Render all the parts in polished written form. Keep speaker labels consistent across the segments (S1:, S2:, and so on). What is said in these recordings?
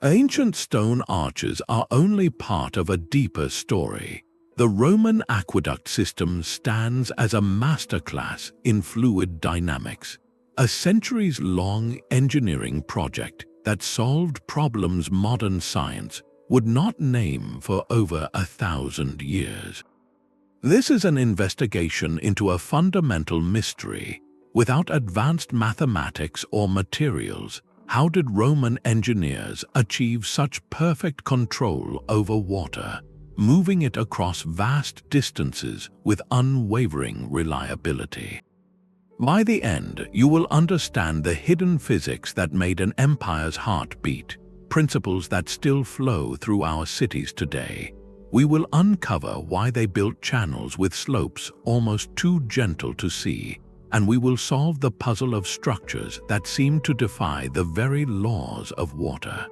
S1: Ancient stone arches are only part of a deeper story. The Roman Aqueduct System stands as a masterclass in fluid dynamics, a centuries-long engineering project that solved problems modern science would not name for over 1,000 years. This is an investigation into a fundamental mystery. Without advanced mathematics or materials, how did Roman engineers achieve such perfect control over water, moving it across vast distances with unwavering reliability? By the end, you will understand the hidden physics that made an empire's heart beat, principles that still flow through our cities today. We will uncover why they built channels with slopes almost too gentle to see, and we will solve the puzzle of structures that seem to defy the very laws of water.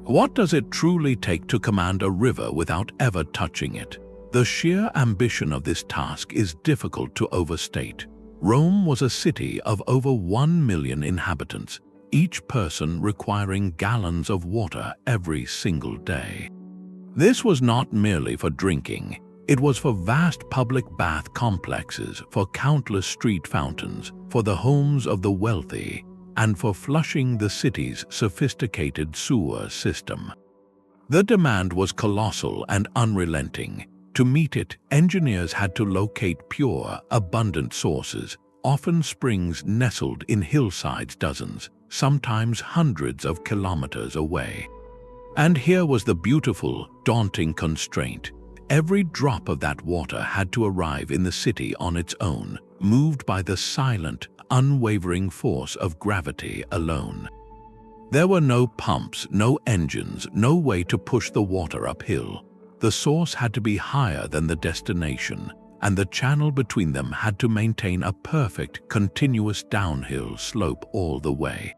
S1: What does it truly take to command a river without ever touching it? The sheer ambition of this task is difficult to overstate. Rome was a city of over 1 million inhabitants, each person requiring gallons of water every single day. This was not merely for drinking. It was for vast public bath complexes, for countless street fountains, for the homes of the wealthy, and for flushing the city's sophisticated sewer system. The demand was colossal and unrelenting. To meet it, engineers had to locate pure, abundant sources, often springs nestled in hillsides dozens, sometimes hundreds of kilometers away. And here was the beautiful, daunting constraint. Every drop of that water had to arrive in the city on its own, moved by the silent, unwavering force of gravity alone. There were no pumps, no engines, no way to push the water uphill. The source had to be higher than the destination, and the channel between them had to maintain a perfect, continuous downhill slope all the way.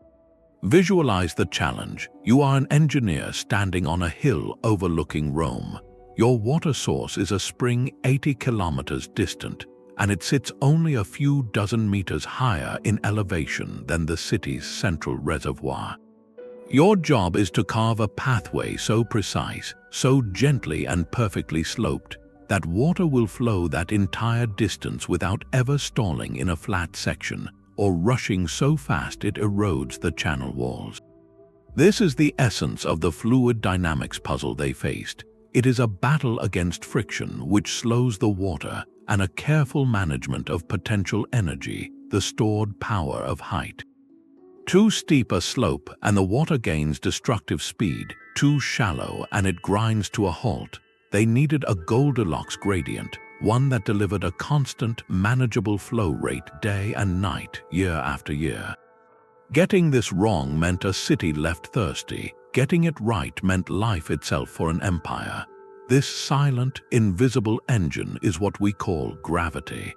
S1: Visualize the challenge. You are an engineer standing on a hill overlooking Rome. Your water source is a spring 80 kilometers distant, and it sits only a few dozen meters higher in elevation than the city's central reservoir. Your job is to carve a pathway so precise, so gently and perfectly sloped, that water will flow that entire distance without ever stalling in a flat section or rushing so fast it erodes the channel walls. This is the essence of the fluid dynamics puzzle they faced. It is a battle against friction which slows the water, and a careful management of potential energy, the stored power of height. Too steep a slope and the water gains destructive speed, too shallow and it grinds to a halt. They needed a Goldilocks gradient, one that delivered a constant, manageable flow rate day and night, year after year. Getting this wrong meant a city left thirsty. Getting it right meant life itself for an empire. This silent, invisible engine is what we call gravity.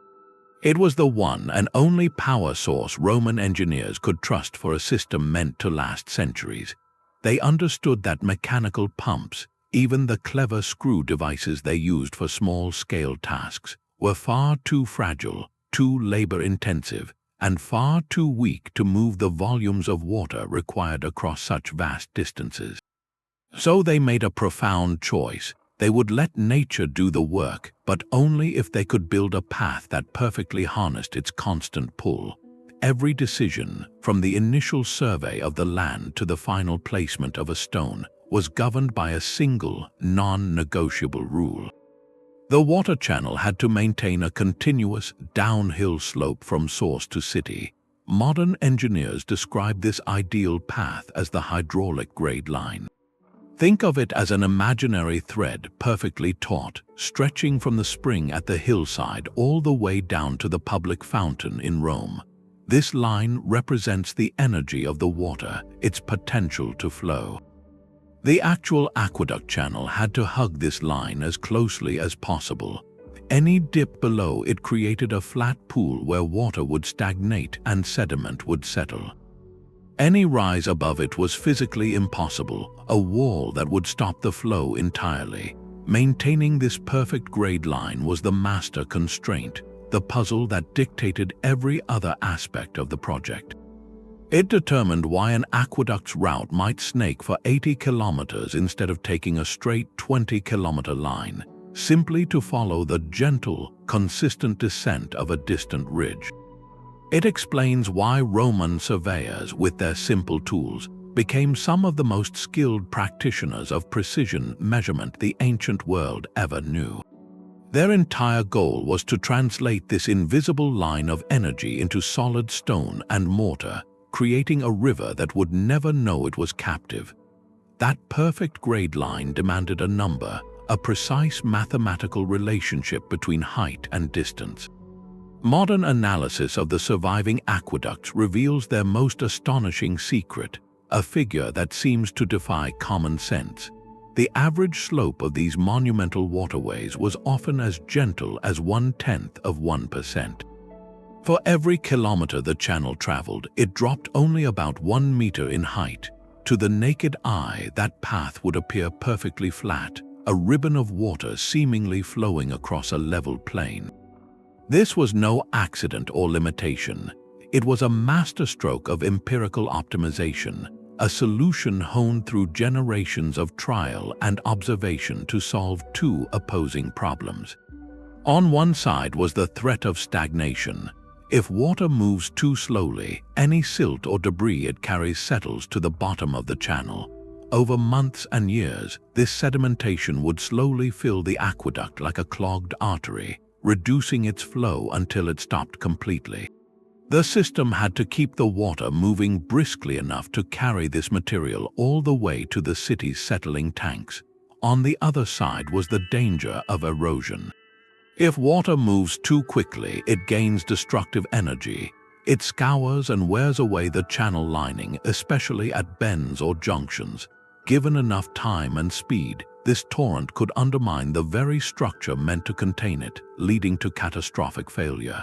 S1: It was the one and only power source Roman engineers could trust for a system meant to last centuries. They understood that mechanical pumps, even the clever screw devices they used for small-scale tasks, were far too fragile, too labor-intensive, and far too weak to move the volumes of water required across such vast distances. So they made a profound choice. They would let nature do the work, but only if they could build a path that perfectly harnessed its constant pull. Every decision, from the initial survey of the land to the final placement of a stone, was governed by a single, non-negotiable rule. The water channel had to maintain a continuous, downhill slope from source to city. Modern engineers describe this ideal path as the hydraulic grade line. Think of it as an imaginary thread perfectly taut, stretching from the spring at the hillside all the way down to the public fountain in Rome. This line represents the energy of the water, its potential to flow. The actual aqueduct channel had to hug this line as closely as possible. Any dip below it created a flat pool where water would stagnate and sediment would settle. Any rise above it was physically impossible, a wall that would stop the flow entirely. Maintaining this perfect grade line was the master constraint, the puzzle that dictated every other aspect of the project. It determined why an aqueduct's route might snake for 80 kilometers instead of taking a straight 20-kilometer line, simply to follow the gentle, consistent descent of a distant ridge. It explains why Roman surveyors, with their simple tools, became some of the most skilled practitioners of precision measurement the ancient world ever knew. Their entire goal was to translate this invisible line of energy into solid stone and mortar, creating a river that would never know it was captive. That perfect grade line demanded a number, a precise mathematical relationship between height and distance. Modern analysis of the surviving aqueducts reveals their most astonishing secret, a figure that seems to defy common sense. The average slope of these monumental waterways was often as gentle as 1/10 of 1%. For every kilometer the channel traveled, it dropped only about 1 meter in height. To the naked eye, that path would appear perfectly flat, a ribbon of water seemingly flowing across a level plain. This was no accident or limitation. It was a masterstroke of empirical optimization, a solution honed through generations of trial and observation to solve two opposing problems. On one side was the threat of stagnation. If water moves too slowly, any silt or debris it carries settles to the bottom of the channel. Over months and years, this sedimentation would slowly fill the aqueduct like a clogged artery, reducing its flow until it stopped completely. The system had to keep the water moving briskly enough to carry this material all the way to the city's settling tanks. On the other side was the danger of erosion. If water moves too quickly, it gains destructive energy. It scours and wears away the channel lining, especially at bends or junctions. Given enough time and speed, this torrent could undermine the very structure meant to contain it, leading to catastrophic failure.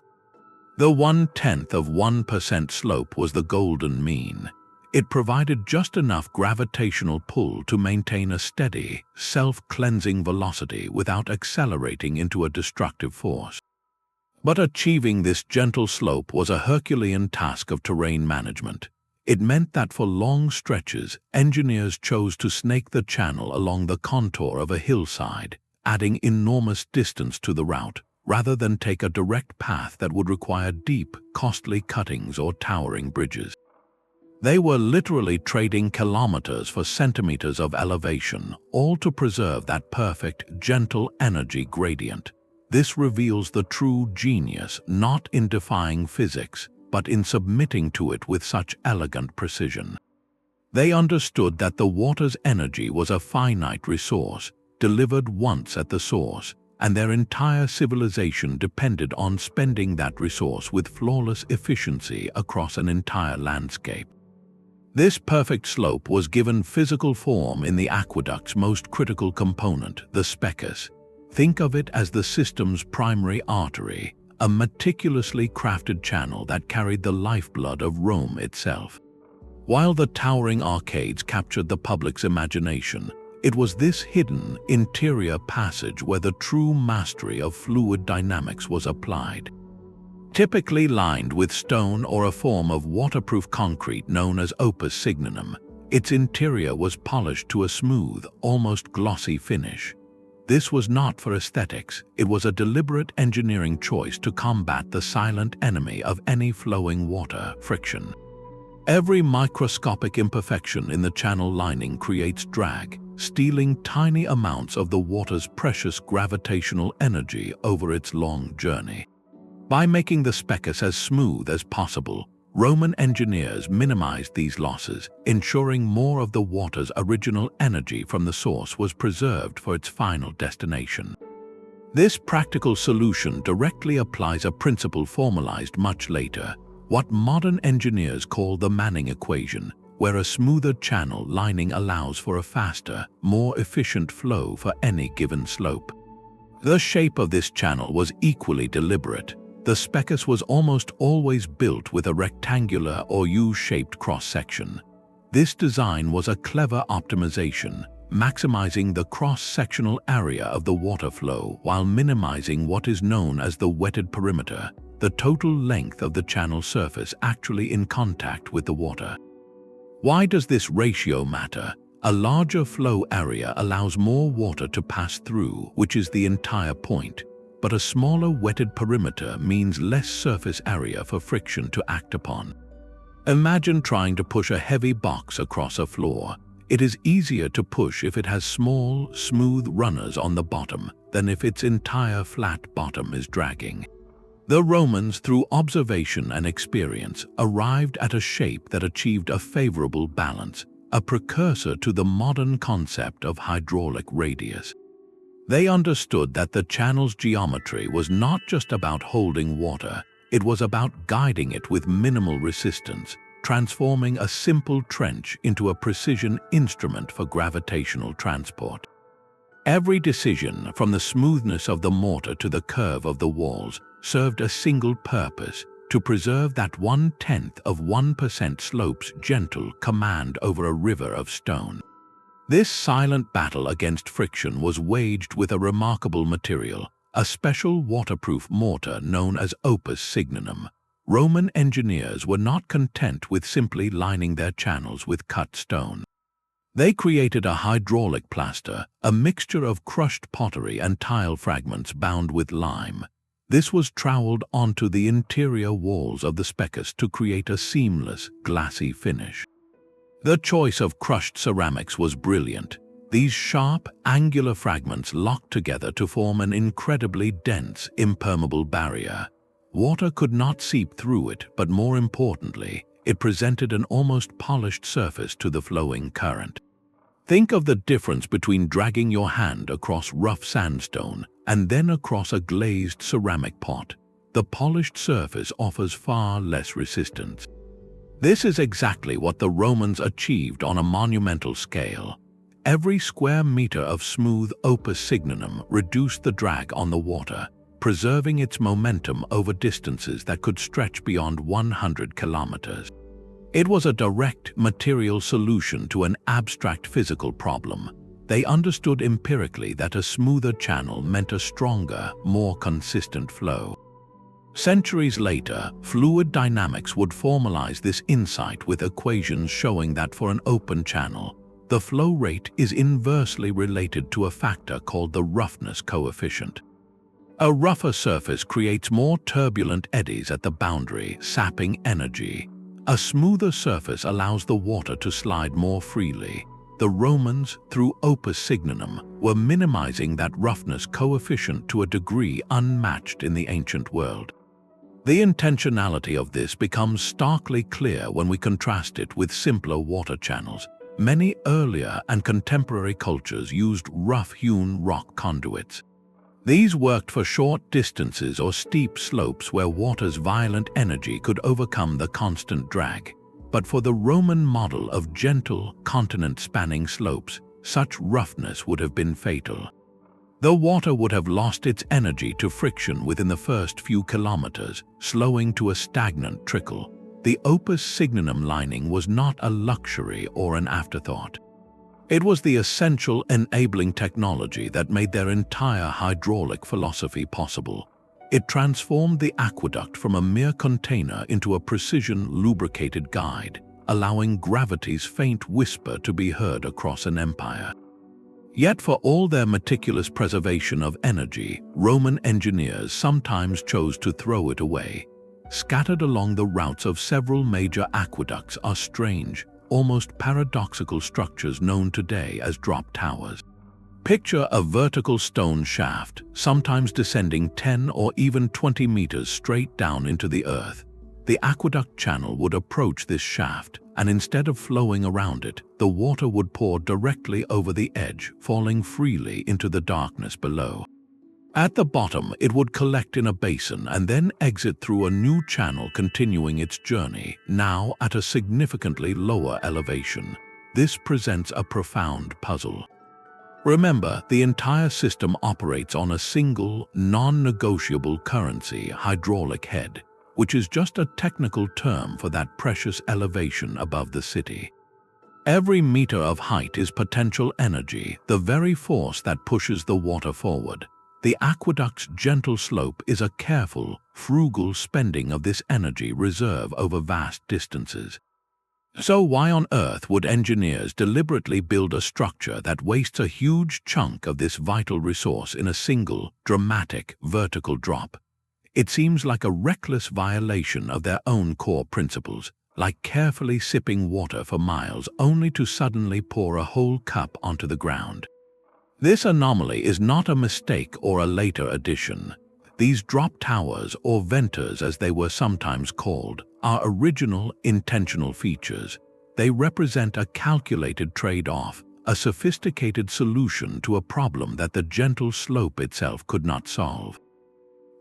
S1: The 1/10 of 1% slope was the golden mean. It provided just enough gravitational pull to maintain a steady, self-cleansing velocity without accelerating into a destructive force. But achieving this gentle slope was a Herculean task of terrain management. It meant that for long stretches, engineers chose to snake the channel along the contour of a hillside, adding enormous distance to the route, rather than take a direct path that would require deep, costly cuttings or towering bridges. They were literally trading kilometers for centimeters of elevation, all to preserve that perfect, gentle energy gradient. This reveals the true genius, not in defying physics, but in submitting to it with such elegant precision. They understood that the water's energy was a finite resource, delivered once at the source, and their entire civilization depended on spending that resource with flawless efficiency across an entire landscape. This perfect slope was given physical form in the aqueduct's most critical component, the specus. Think of it as the system's primary artery, a meticulously crafted channel that carried the lifeblood of Rome itself. While the towering arcades captured the public's imagination, it was this hidden, interior passage where the true mastery of fluid dynamics was applied. Typically lined with stone or a form of waterproof concrete known as Opus Signinum, its interior was polished to a smooth, almost glossy finish. This was not for aesthetics, it was a deliberate engineering choice to combat the silent enemy of any flowing water, friction. Every microscopic imperfection in the channel lining creates drag, stealing tiny amounts of the water's precious gravitational energy over its long journey. By making the specus as smooth as possible, Roman engineers minimized these losses, ensuring more of the water's original energy from the source was preserved for its final destination. This practical solution directly applies a principle formalized much later, what modern engineers call the Manning equation, where a smoother channel lining allows for a faster, more efficient flow for any given slope. The shape of this channel was equally deliberate. The specus was almost always built with a rectangular or U-shaped cross-section. This design was a clever optimization, maximizing the cross-sectional area of the water flow while minimizing what is known as the wetted perimeter, the total length of the channel surface actually in contact with the water. Why does this ratio matter? A larger flow area allows more water to pass through, which is the entire point, but a smaller wetted perimeter means less surface area for friction to act upon. Imagine trying to push a heavy box across a floor. It is easier to push if it has small, smooth runners on the bottom than if its entire flat bottom is dragging. The Romans, through observation and experience, arrived at a shape that achieved a favorable balance, a precursor to the modern concept of hydraulic radius. They understood that the channel's geometry was not just about holding water, it was about guiding it with minimal resistance, transforming a simple trench into a precision instrument for gravitational transport. Every decision, from the smoothness of the mortar to the curve of the walls, served a single purpose: to preserve that 0.1% slope's gentle command over a river of stone. This silent battle against friction was waged with a remarkable material, a special waterproof mortar known as Opus Signinum. Roman engineers were not content with simply lining their channels with cut stone. They created a hydraulic plaster, a mixture of crushed pottery and tile fragments bound with lime. This was troweled onto the interior walls of the specus to create a seamless, glassy finish. The choice of crushed ceramics was brilliant. These sharp, angular fragments locked together to form an incredibly dense, impermeable barrier. Water could not seep through it, but more importantly, it presented an almost polished surface to the flowing current. Think of the difference between dragging your hand across rough sandstone and then across a glazed ceramic pot. The polished surface offers far less resistance. This is exactly what the Romans achieved on a monumental scale. Every square meter of smooth Opus Signinum reduced the drag on the water, preserving its momentum over distances that could stretch beyond 100 kilometers. It was a direct material solution to an abstract physical problem. They understood empirically that a smoother channel meant a stronger, more consistent flow. Centuries later, fluid dynamics would formalize this insight with equations showing that for an open channel, the flow rate is inversely related to a factor called the roughness coefficient. A rougher surface creates more turbulent eddies at the boundary, sapping energy. A smoother surface allows the water to slide more freely. The Romans, through Opus Signinum, were minimizing that roughness coefficient to a degree unmatched in the ancient world. The intentionality of this becomes starkly clear when we contrast it with simpler water channels. Many earlier and contemporary cultures used rough-hewn rock conduits. These worked for short distances or steep slopes where water's violent energy could overcome the constant drag. But for the Roman model of gentle, continent-spanning slopes, such roughness would have been fatal. The water would have lost its energy to friction within the first few kilometers, slowing to a stagnant trickle. The Opus Signinum lining was not a luxury or an afterthought. It was the essential enabling technology that made their entire hydraulic philosophy possible. It transformed the aqueduct from a mere container into a precision lubricated guide, allowing gravity's faint whisper to be heard across an empire. Yet for all their meticulous preservation of energy, Roman engineers sometimes chose to throw it away. Scattered along the routes of several major aqueducts are strange, almost paradoxical structures known today as drop towers. Picture a vertical stone shaft, sometimes descending 10 or even 20 meters straight down into the earth. The aqueduct channel would approach this shaft, and instead of flowing around it, the water would pour directly over the edge, falling freely into the darkness below. At the bottom, it would collect in a basin and then exit through a new channel, continuing its journey, now at a significantly lower elevation. This presents a profound puzzle. Remember, the entire system operates on a single, non-negotiable currency, hydraulic head, which is just a technical term for that precious elevation above the city. Every meter of height is potential energy, the very force that pushes the water forward. The aqueduct's gentle slope is a careful, frugal spending of this energy reserve over vast distances. So why on earth would engineers deliberately build a structure that wastes a huge chunk of this vital resource in a single, dramatic, vertical drop? It seems like a reckless violation of their own core principles, like carefully sipping water for miles only to suddenly pour a whole cup onto the ground. This anomaly is not a mistake or a later addition. These drop towers, or venters as they were sometimes called, are original, intentional features. They represent a calculated trade-off, a sophisticated solution to a problem that the gentle slope itself could not solve.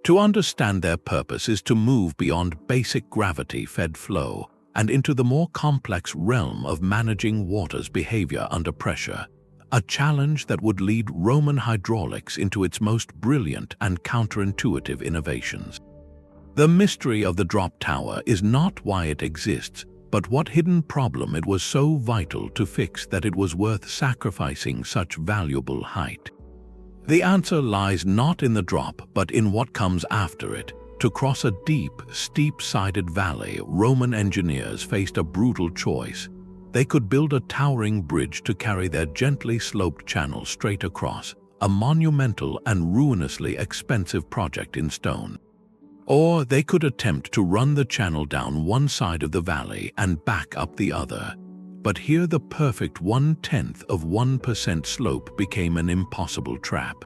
S1: To understand their purpose is to move beyond basic gravity-fed flow and into the more complex realm of managing water's behavior under pressure, a challenge that would lead Roman hydraulics into its most brilliant and counterintuitive innovations. The mystery of the drop tower is not why it exists, but what hidden problem it was so vital to fix that it was worth sacrificing such valuable height. The answer lies not in the drop, but in what comes after it. To cross a deep, steep-sided valley, Roman engineers faced a brutal choice. They could build a towering bridge to carry their gently sloped channel straight across, a monumental and ruinously expensive project in stone. Or they could attempt to run the channel down one side of the valley and back up the other. But here the perfect 0.1% slope became an impossible trap.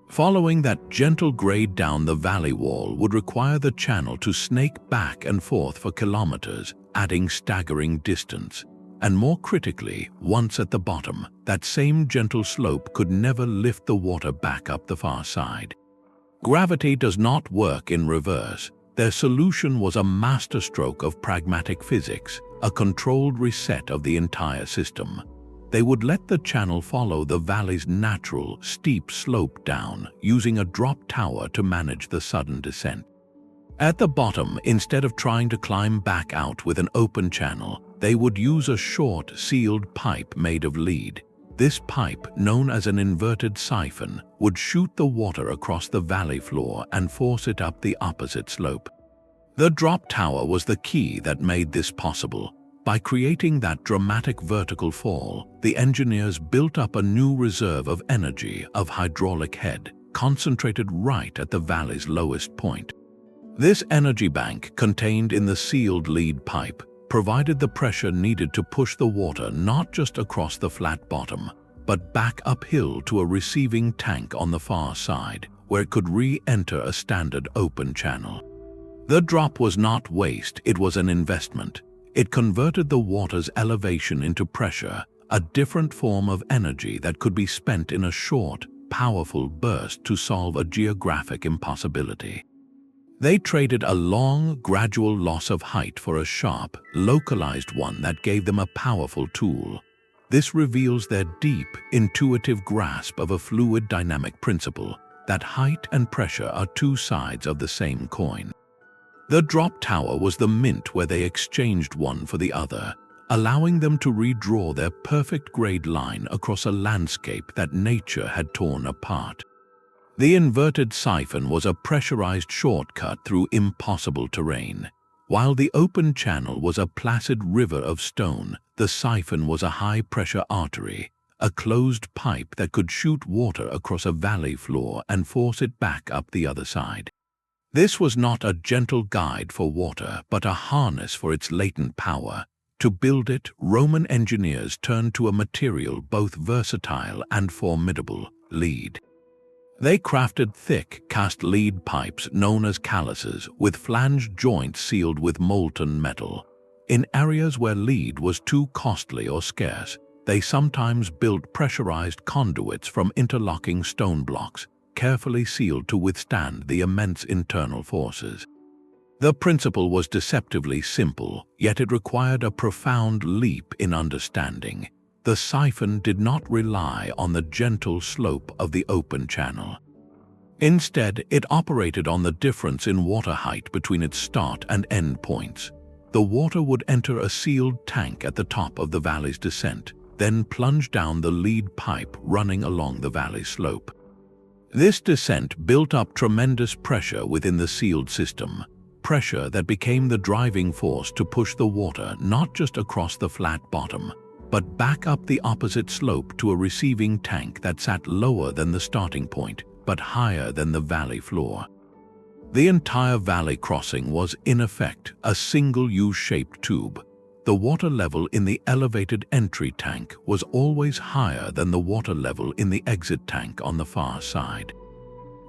S1: Following that gentle grade down the valley wall would require the channel to snake back and forth for kilometers, adding staggering distance. And more critically, once at the bottom, that same gentle slope could never lift the water back up the far side. Gravity does not work in reverse. Their solution was a masterstroke of pragmatic physics, a controlled reset of the entire system. They would let the channel follow the valley's natural, steep slope down, using a drop tower to manage the sudden descent. At the bottom, instead of trying to climb back out with an open channel, they would use a short, sealed pipe made of lead. This pipe, known as an inverted siphon, would shoot the water across the valley floor and force it up the opposite slope. The drop tower was the key that made this possible. By creating that dramatic vertical fall, the engineers built up a new reserve of energy, of hydraulic head, concentrated right at the valley's lowest point. This energy bank, contained in the sealed lead pipe, provided the pressure needed to push the water not just across the flat bottom, but back uphill to a receiving tank on the far side, where it could re-enter a standard open channel. The drop was not waste, it was an investment. It converted the water's elevation into pressure, a different form of energy that could be spent in a short, powerful burst to solve a geographic impossibility. They traded a long, gradual loss of height for a sharp, localized one that gave them a powerful tool. This reveals their deep, intuitive grasp of a fluid dynamic principle, that height and pressure are two sides of the same coin. The drop tower was the mint where they exchanged one for the other, allowing them to redraw their perfect grade line across a landscape that nature had torn apart. The inverted siphon was a pressurized shortcut through impossible terrain. While the open channel was a placid river of stone, the siphon was a high-pressure artery, a closed pipe that could shoot water across a valley floor and force it back up the other side. This was not a gentle guide for water, but a harness for its latent power. To build it, Roman engineers turned to a material both versatile and formidable, lead. They crafted thick, cast lead pipes known as calyces, with flanged joints sealed with molten metal. In areas where lead was too costly or scarce, they sometimes built pressurized conduits from interlocking stone blocks, carefully sealed to withstand the immense internal forces. The principle was deceptively simple, yet it required a profound leap in understanding. The siphon did not rely on the gentle slope of the open channel. Instead, it operated on the difference in water height between its start and end points. The water would enter a sealed tank at the top of the valley's descent, then plunge down the lead pipe running along the valley slope. This descent built up tremendous pressure within the sealed system, pressure that became the driving force to push the water not just across the flat bottom, but back up the opposite slope to a receiving tank that sat lower than the starting point, but higher than the valley floor. The entire valley crossing was, in effect, a single U-shaped tube. The water level in the elevated entry tank was always higher than the water level in the exit tank on the far side.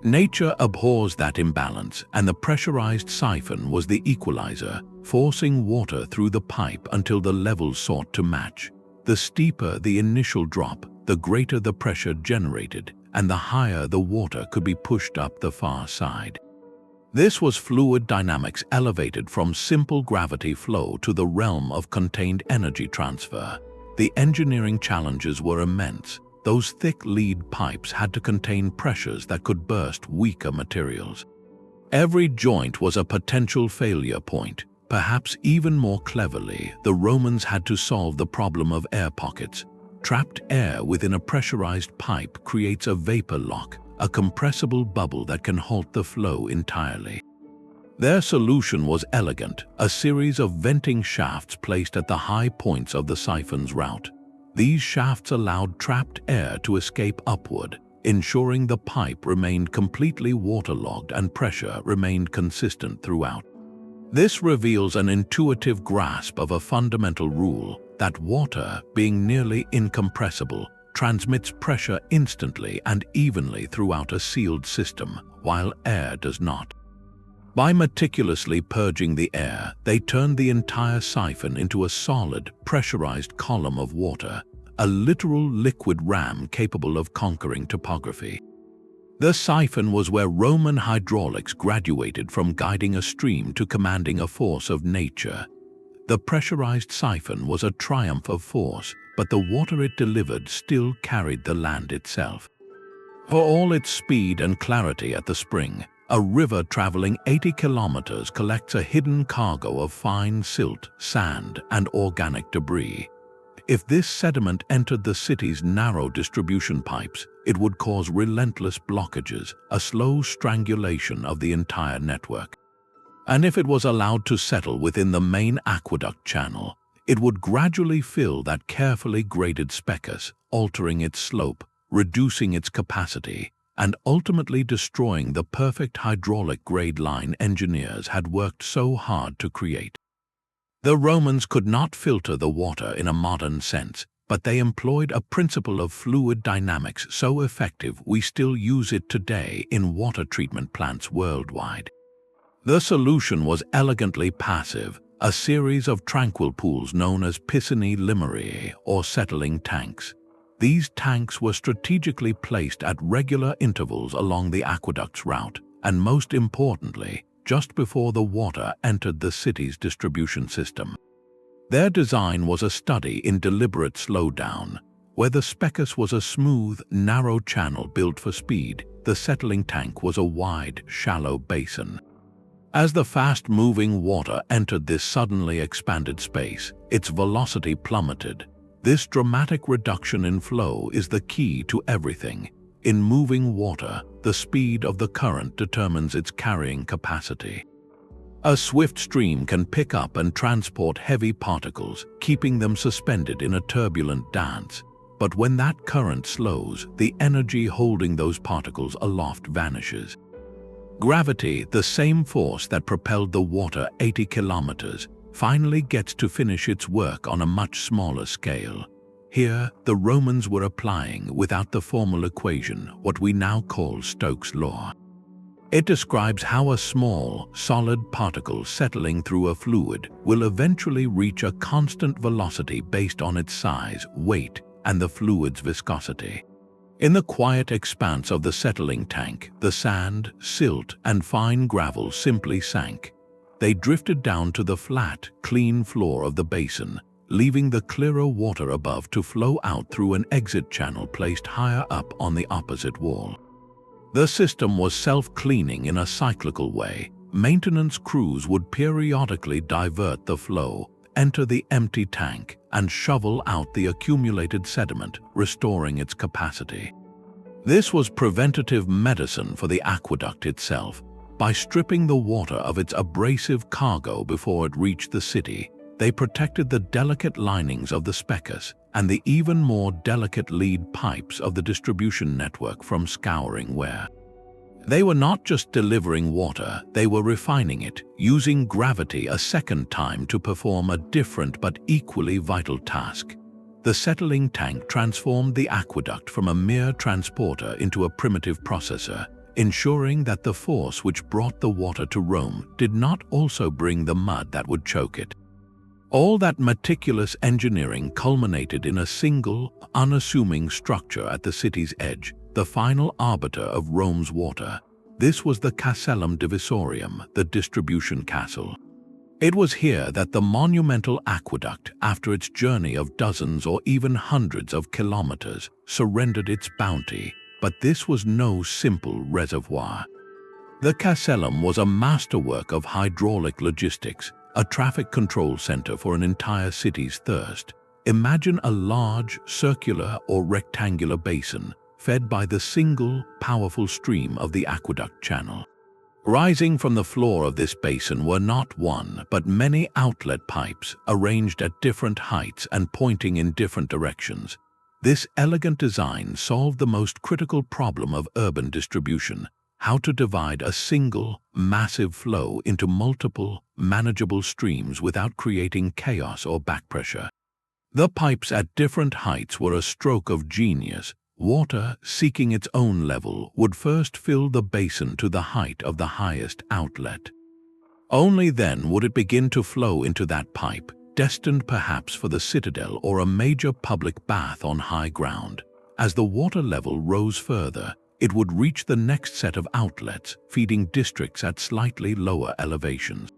S1: Nature abhors that imbalance, and the pressurized siphon was the equalizer, forcing water through the pipe until the levels sought to match. The steeper the initial drop, the greater the pressure generated, and the higher the water could be pushed up the far side. This was fluid dynamics elevated from simple gravity flow to the realm of contained energy transfer. The engineering challenges were immense. Those thick lead pipes had to contain pressures that could burst weaker materials. Every joint was a potential failure point. Perhaps even more cleverly, the Romans had to solve the problem of air pockets. Trapped air within a pressurized pipe creates a vapor lock, a compressible bubble that can halt the flow entirely. Their solution was elegant, a series of venting shafts placed at the high points of the siphon's route. These shafts allowed trapped air to escape upward, ensuring the pipe remained completely waterlogged and pressure remained consistent throughout. This reveals an intuitive grasp of a fundamental rule that water, being nearly incompressible, transmits pressure instantly and evenly throughout a sealed system, while air does not. By meticulously purging the air, they turned the entire siphon into a solid, pressurized column of water, a literal liquid ram capable of conquering topography. The siphon was where Roman hydraulics graduated from guiding a stream to commanding a force of nature. The pressurized siphon was a triumph of force, but the water it delivered still carried the land itself. For all its speed and clarity at the spring, a river traveling 80 kilometers collects a hidden cargo of fine silt, sand, and organic debris. If this sediment entered the city's narrow distribution pipes, it would cause relentless blockages, a slow strangulation of the entire network. And if it was allowed to settle within the main aqueduct channel, it would gradually fill that carefully graded specus, altering its slope, reducing its capacity, and ultimately destroying the perfect hydraulic grade line engineers had worked so hard to create. The Romans could not filter the water in a modern sense, but they employed a principle of fluid dynamics so effective we still use it today in water treatment plants worldwide. The solution was elegantly passive, a series of tranquil pools known as piscini limeriae, or settling tanks. These tanks were strategically placed at regular intervals along the aqueduct's route, and most importantly, just before the water entered the city's distribution system. Their design was a study in deliberate slowdown. Where the specus was a smooth, narrow channel built for speed, the settling tank was a wide, shallow basin. As the fast-moving water entered this suddenly expanded space, its velocity plummeted. This dramatic reduction in flow is the key to everything. In moving water, the speed of the current determines its carrying capacity. A swift stream can pick up and transport heavy particles, keeping them suspended in a turbulent dance. But when that current slows, the energy holding those particles aloft vanishes. Gravity, the same force that propelled the water 80 kilometers, finally gets to finish its work on a much smaller scale. Here, the Romans were applying, without the formal equation, what we now call Stokes' law. It describes how a small, solid particle settling through a fluid will eventually reach a constant velocity based on its size, weight, and the fluid's viscosity. In the quiet expanse of the settling tank, the sand, silt, and fine gravel simply sank. They drifted down to the flat, clean floor of the basin, leaving the clearer water above to flow out through an exit channel placed higher up on the opposite wall. The system was self-cleaning in a cyclical way. Maintenance crews would periodically divert the flow, enter the empty tank, and shovel out the accumulated sediment, restoring its capacity. This was preventative medicine for the aqueduct itself. By stripping the water of its abrasive cargo before it reached the city, they protected the delicate linings of the specus and the even more delicate lead pipes of the distribution network from scouring wear. They were not just delivering water, they were refining it, using gravity a second time to perform a different but equally vital task. The settling tank transformed the aqueduct from a mere transporter into a primitive processor, ensuring that the force which brought the water to Rome did not also bring the mud that would choke it. All that meticulous engineering culminated in a single, unassuming structure at the city's edge, the final arbiter of Rome's water. This was the Castellum Divisorium, the distribution castle. It was here that the monumental aqueduct, after its journey of dozens or even hundreds of kilometers, surrendered its bounty. But this was no simple reservoir. The Castellum was a masterwork of hydraulic logistics, a traffic control center for an entire city's thirst. Imagine a large, circular or rectangular basin, fed by the single, powerful stream of the aqueduct channel. Rising from the floor of this basin were not one, but many outlet pipes, arranged at different heights and pointing in different directions. This elegant design solved the most critical problem of urban distribution: how to divide a single, massive flow into multiple, manageable streams without creating chaos or backpressure. The pipes at different heights were a stroke of genius. Water, seeking its own level, would first fill the basin to the height of the highest outlet. Only then would it begin to flow into that pipe, destined perhaps for the citadel or a major public bath on high ground. As the water level rose further, it would reach the next set of outlets, feeding districts at slightly lower elevations.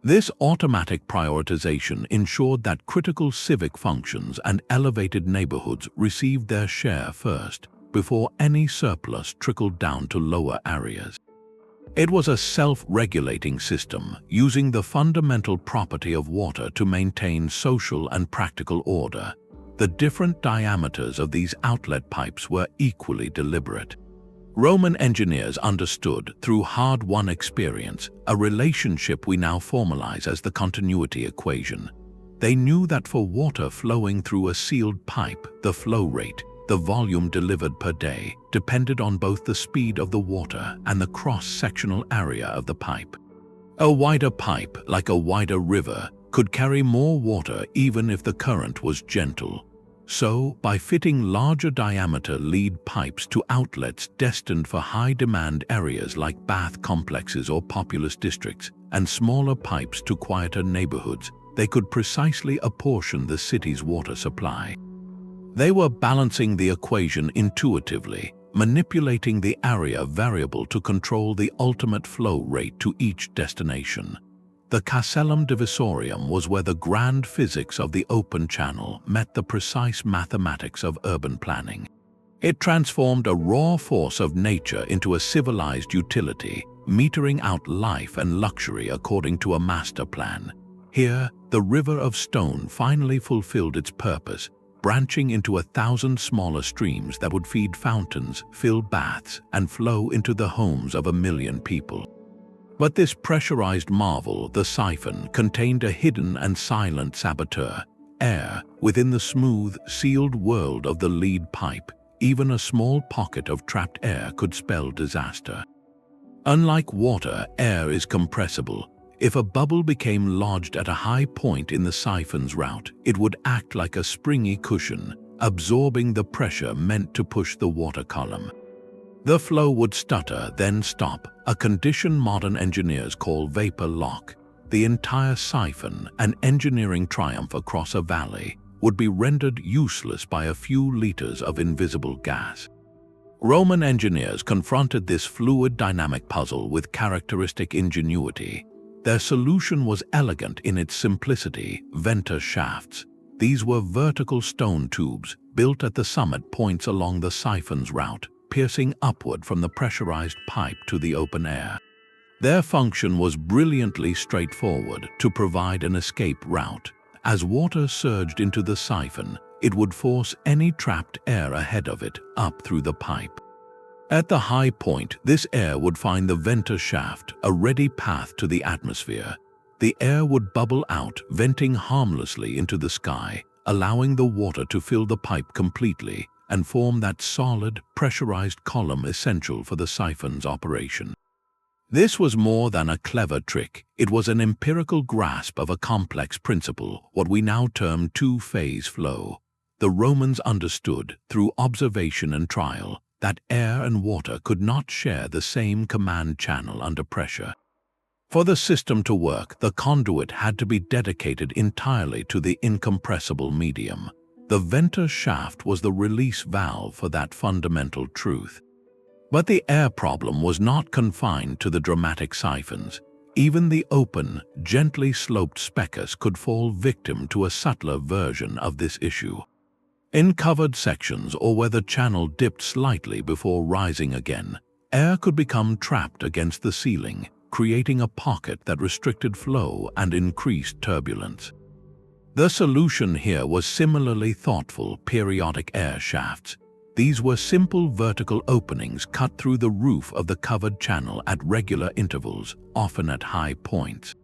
S1: This automatic prioritization ensured that critical civic functions and elevated neighborhoods received their share first, before any surplus trickled down to lower areas. It was a self-regulating system, using the fundamental property of water to maintain social and practical order. The different diameters of these outlet pipes were equally deliberate. Roman engineers understood, through hard-won experience, a relationship we now formalize as the continuity equation. They knew that for water flowing through a sealed pipe, the flow rate, the volume delivered per day, depended on both the speed of the water and the cross-sectional area of the pipe. A wider pipe, like a wider river, could carry more water even if the current was gentle. So, by fitting larger diameter lead pipes to outlets destined for high-demand areas like bath complexes or populous districts, and smaller pipes to quieter neighborhoods, they could precisely apportion the city's water supply. They were balancing the equation intuitively, manipulating the area variable to control the ultimate flow rate to each destination. The Castellum Divisorium was where the grand physics of the open channel met the precise mathematics of urban planning. It transformed a raw force of nature into a civilized utility, metering out life and luxury according to a master plan. Here, the river of stone finally fulfilled its purpose, branching into 1,000 smaller streams that would feed fountains, fill baths, and flow into the homes of 1 million people. But this pressurized marvel, the siphon, contained a hidden and silent saboteur. Air, within the smooth, sealed world of the lead pipe, even a small pocket of trapped air could spell disaster. Unlike water, air is compressible. If a bubble became lodged at a high point in the siphon's route, it would act like a springy cushion, absorbing the pressure meant to push the water column. The flow would stutter, then stop, a condition modern engineers call vapor lock. The entire siphon, an engineering triumph across a valley, would be rendered useless by a few liters of invisible gas. Roman engineers confronted this fluid dynamic puzzle with characteristic ingenuity. Their solution was elegant in its simplicity: venter shafts. These were vertical stone tubes, built at the summit points along the siphon's route, piercing upward from the pressurized pipe to the open air. Their function was brilliantly straightforward: to provide an escape route. As water surged into the siphon, it would force any trapped air ahead of it up through the pipe. At the high point, this air would find the venter shaft, a ready path to the atmosphere. The air would bubble out, venting harmlessly into the sky, allowing the water to fill the pipe completely and form that solid, pressurized column essential for the siphon's operation. This was more than a clever trick. It was an empirical grasp of a complex principle, what we now term two-phase flow. The Romans understood, through observation and trial, that air and water could not share the same command channel under pressure. For the system to work, the conduit had to be dedicated entirely to the incompressible medium. The venter shaft was the release valve for that fundamental truth. But the air problem was not confined to the dramatic siphons. Even the open, gently sloped specus could fall victim to a subtler version of this issue. In covered sections or where the channel dipped slightly before rising again, air could become trapped against the ceiling, creating a pocket that restricted flow and increased turbulence. The solution here was similarly thoughtful: periodic air shafts. These were simple vertical openings cut through the roof of the covered channel at regular intervals, often at high points.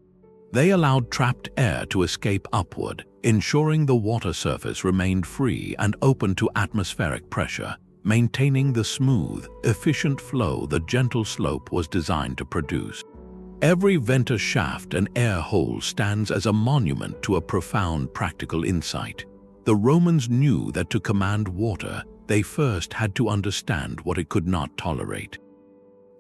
S1: They allowed trapped air to escape upward, ensuring the water surface remained free and open to atmospheric pressure, maintaining the smooth, efficient flow the gentle slope was designed to produce. Every venter shaft and air hole stands as a monument to a profound practical insight. The Romans knew that to command water, they first had to understand what it could not tolerate.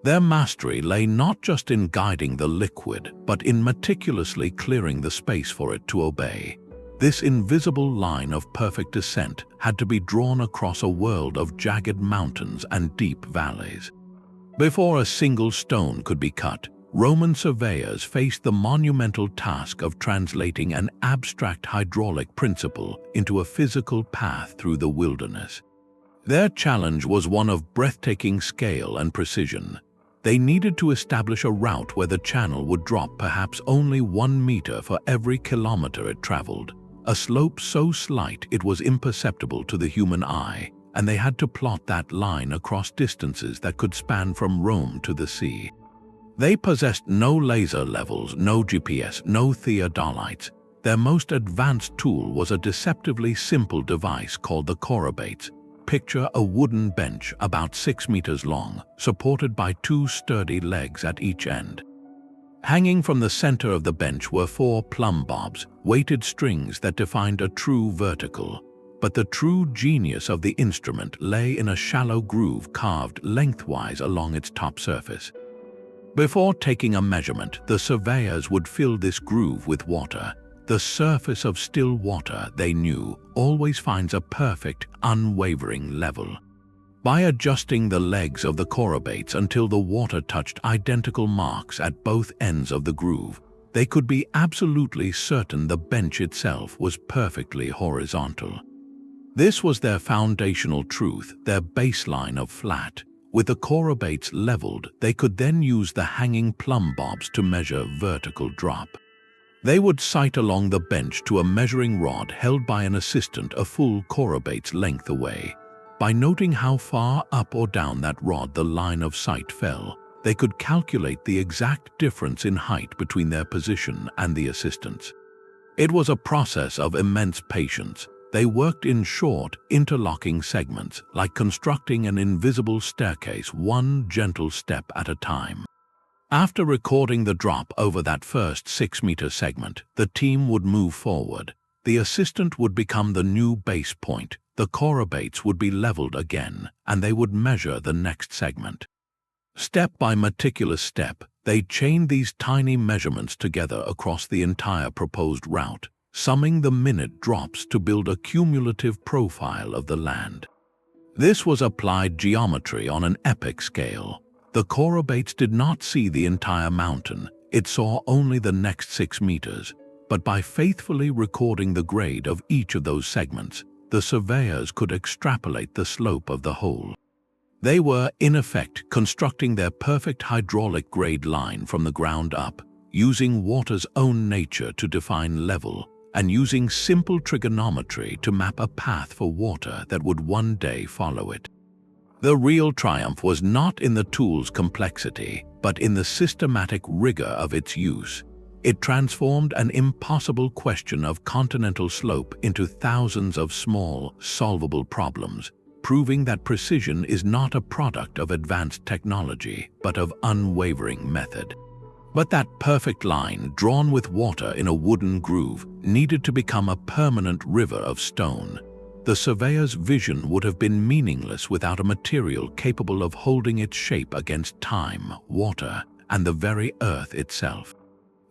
S1: Their mastery lay not just in guiding the liquid, but in meticulously clearing the space for it to obey. This invisible line of perfect descent had to be drawn across a world of jagged mountains and deep valleys. Before a single stone could be cut, Roman surveyors faced the monumental task of translating an abstract hydraulic principle into a physical path through the wilderness. Their challenge was one of breathtaking scale and precision. They needed to establish a route where the channel would drop perhaps only 1 meter for every kilometer it traveled, a slope so slight it was imperceptible to the human eye, and they had to plot that line across distances that could span from Rome to the sea. They possessed no laser levels, no GPS, no theodolites. Their most advanced tool was a deceptively simple device called the Corobates. Picture a wooden bench about 6 meters long, supported by 2 sturdy legs at each end. Hanging from the center of the bench were 4 plumb bobs, weighted strings that defined a true vertical. But the true genius of the instrument lay in a shallow groove carved lengthwise along its top surface. Before taking a measurement, the surveyors would fill this groove with water. The surface of still water, they knew, always finds a perfect, unwavering level. By adjusting the legs of the chorobates until the water touched identical marks at both ends of the groove, they could be absolutely certain the bench itself was perfectly horizontal. This was their foundational truth, their baseline of flat. With the chorobates leveled, they could then use the hanging plumb bobs to measure vertical drop. They would sight along the bench to a measuring rod held by an assistant a full chorobate's length away. By noting how far up or down that rod the line of sight fell, they could calculate the exact difference in height between their position and the assistant's. It was a process of immense patience. They worked in short, interlocking segments, like constructing an invisible staircase, one gentle step at a time. After recording the drop over that first 6-meter segment, the team would move forward. The assistant would become the new base point, the chorobates would be leveled again, and they would measure the next segment. Step by meticulous step, they chained these tiny measurements together across the entire proposed route, summing the minute drops to build a cumulative profile of the land. This was applied geometry on an epic scale. The chorobates did not see the entire mountain, it saw only the next 6 meters, but by faithfully recording the grade of each of those segments, the surveyors could extrapolate the slope of the whole. They were, in effect, constructing their perfect hydraulic grade line from the ground up, using water's own nature to define level, and using simple trigonometry to map a path for water that would one day follow it. The real triumph was not in the tool's complexity, but in the systematic rigor of its use. It transformed an impossible question of continental slope into thousands of small, solvable problems, proving that precision is not a product of advanced technology, but of unwavering method. But that perfect line, drawn with water in a wooden groove, needed to become a permanent river of stone. The surveyor's vision would have been meaningless without a material capable of holding its shape against time, water, and the very earth itself.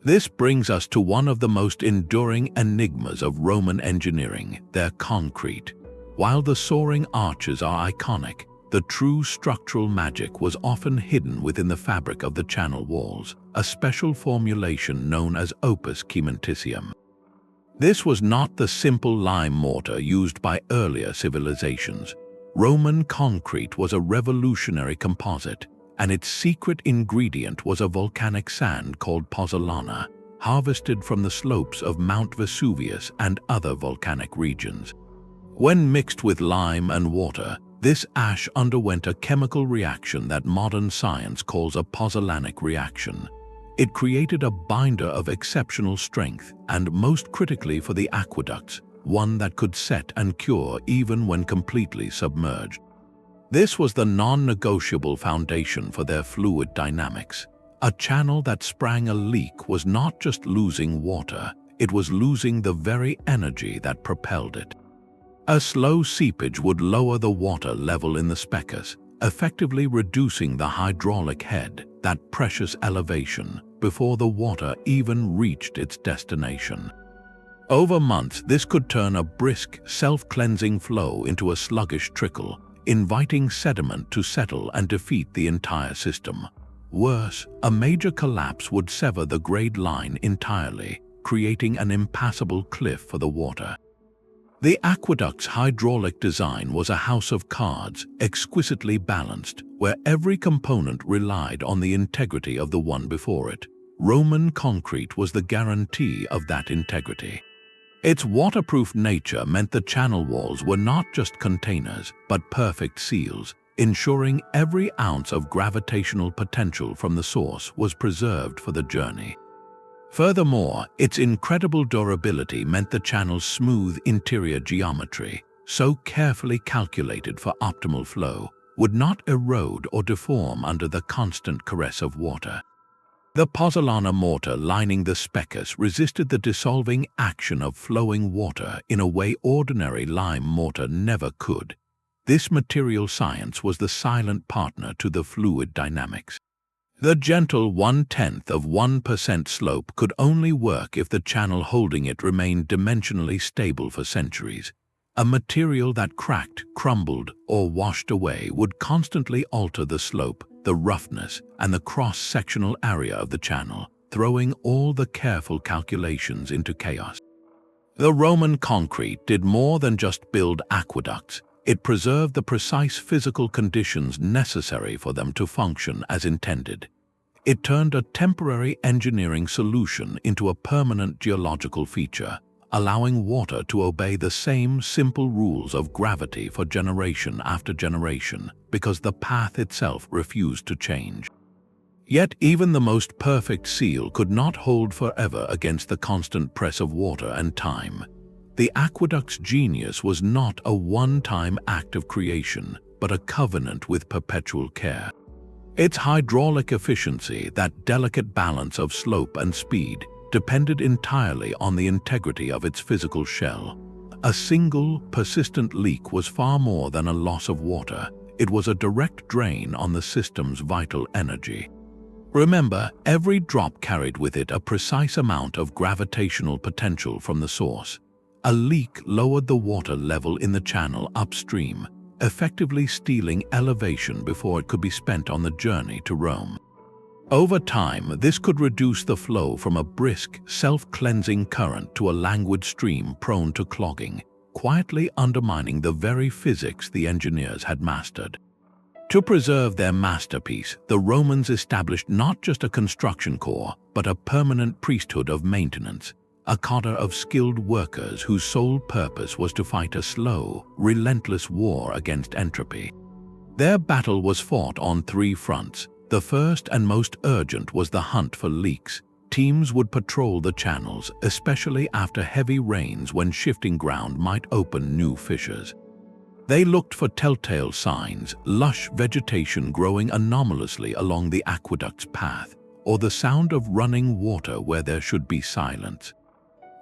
S1: This brings us to one of the most enduring enigmas of Roman engineering, their concrete. While the soaring arches are iconic, the true structural magic was often hidden within the fabric of the channel walls, a special formulation known as Opus cementitium. This was not the simple lime mortar used by earlier civilizations. Roman concrete was a revolutionary composite, and its secret ingredient was a volcanic sand called Pozzolana, harvested from the slopes of Mount Vesuvius and other volcanic regions. When mixed with lime and water, this ash underwent a chemical reaction that modern science calls a pozzolanic reaction. It created a binder of exceptional strength and, most critically for the aqueducts, one that could set and cure even when completely submerged. This was the non-negotiable foundation for their fluid dynamics. A channel that sprang a leak was not just losing water, it was losing the very energy that propelled it. A slow seepage would lower the water level in the Speckus, effectively reducing the hydraulic head, that precious elevation, before the water even reached its destination. Over months, this could turn a brisk, self-cleansing flow into a sluggish trickle, inviting sediment to settle and defeat the entire system. Worse, a major collapse would sever the grade line entirely, creating an impassable cliff for the water. The aqueduct's hydraulic design was a house of cards, exquisitely balanced, where every component relied on the integrity of the one before it. Roman concrete was the guarantee of that integrity. Its waterproof nature meant the channel walls were not just containers, but perfect seals, ensuring every ounce of gravitational potential from the source was preserved for the journey. Furthermore, its incredible durability meant the channel's smooth interior geometry, so carefully calculated for optimal flow, would not erode or deform under the constant caress of water. The Pozzolana mortar lining the Speckus resisted the dissolving action of flowing water in a way ordinary lime mortar never could. This material science was the silent partner to the fluid dynamics. The gentle 0.1% slope could only work if the channel holding it remained dimensionally stable for centuries. A material that cracked, crumbled, or washed away would constantly alter the slope, the roughness, and the cross-sectional area of the channel, throwing all the careful calculations into chaos. The Roman concrete did more than just build aqueducts. It preserved the precise physical conditions necessary for them to function as intended. It turned a temporary engineering solution into a permanent geological feature, allowing water to obey the same simple rules of gravity for generation after generation, because the path itself refused to change. Yet even the most perfect seal could not hold forever against the constant press of water and time. The aqueduct's genius was not a one-time act of creation, but a covenant with perpetual care. Its hydraulic efficiency, that delicate balance of slope and speed, depended entirely on the integrity of its physical shell. A single, persistent leak was far more than a loss of water. It was a direct drain on the system's vital energy. Remember, every drop carried with it a precise amount of gravitational potential from the source. A leak lowered the water level in the channel upstream, effectively stealing elevation before it could be spent on the journey to Rome. Over time, this could reduce the flow from a brisk, self-cleansing current to a languid stream prone to clogging, quietly undermining the very physics the engineers had mastered. To preserve their masterpiece, the Romans established not just a construction corps, but a permanent priesthood of maintenance, a cadre of skilled workers whose sole purpose was to fight a slow, relentless war against entropy. Their battle was fought on three fronts. The first and most urgent was the hunt for leaks. Teams would patrol the channels, especially after heavy rains when shifting ground might open new fissures. They looked for telltale signs, lush vegetation growing anomalously along the aqueduct's path, or the sound of running water where there should be silence.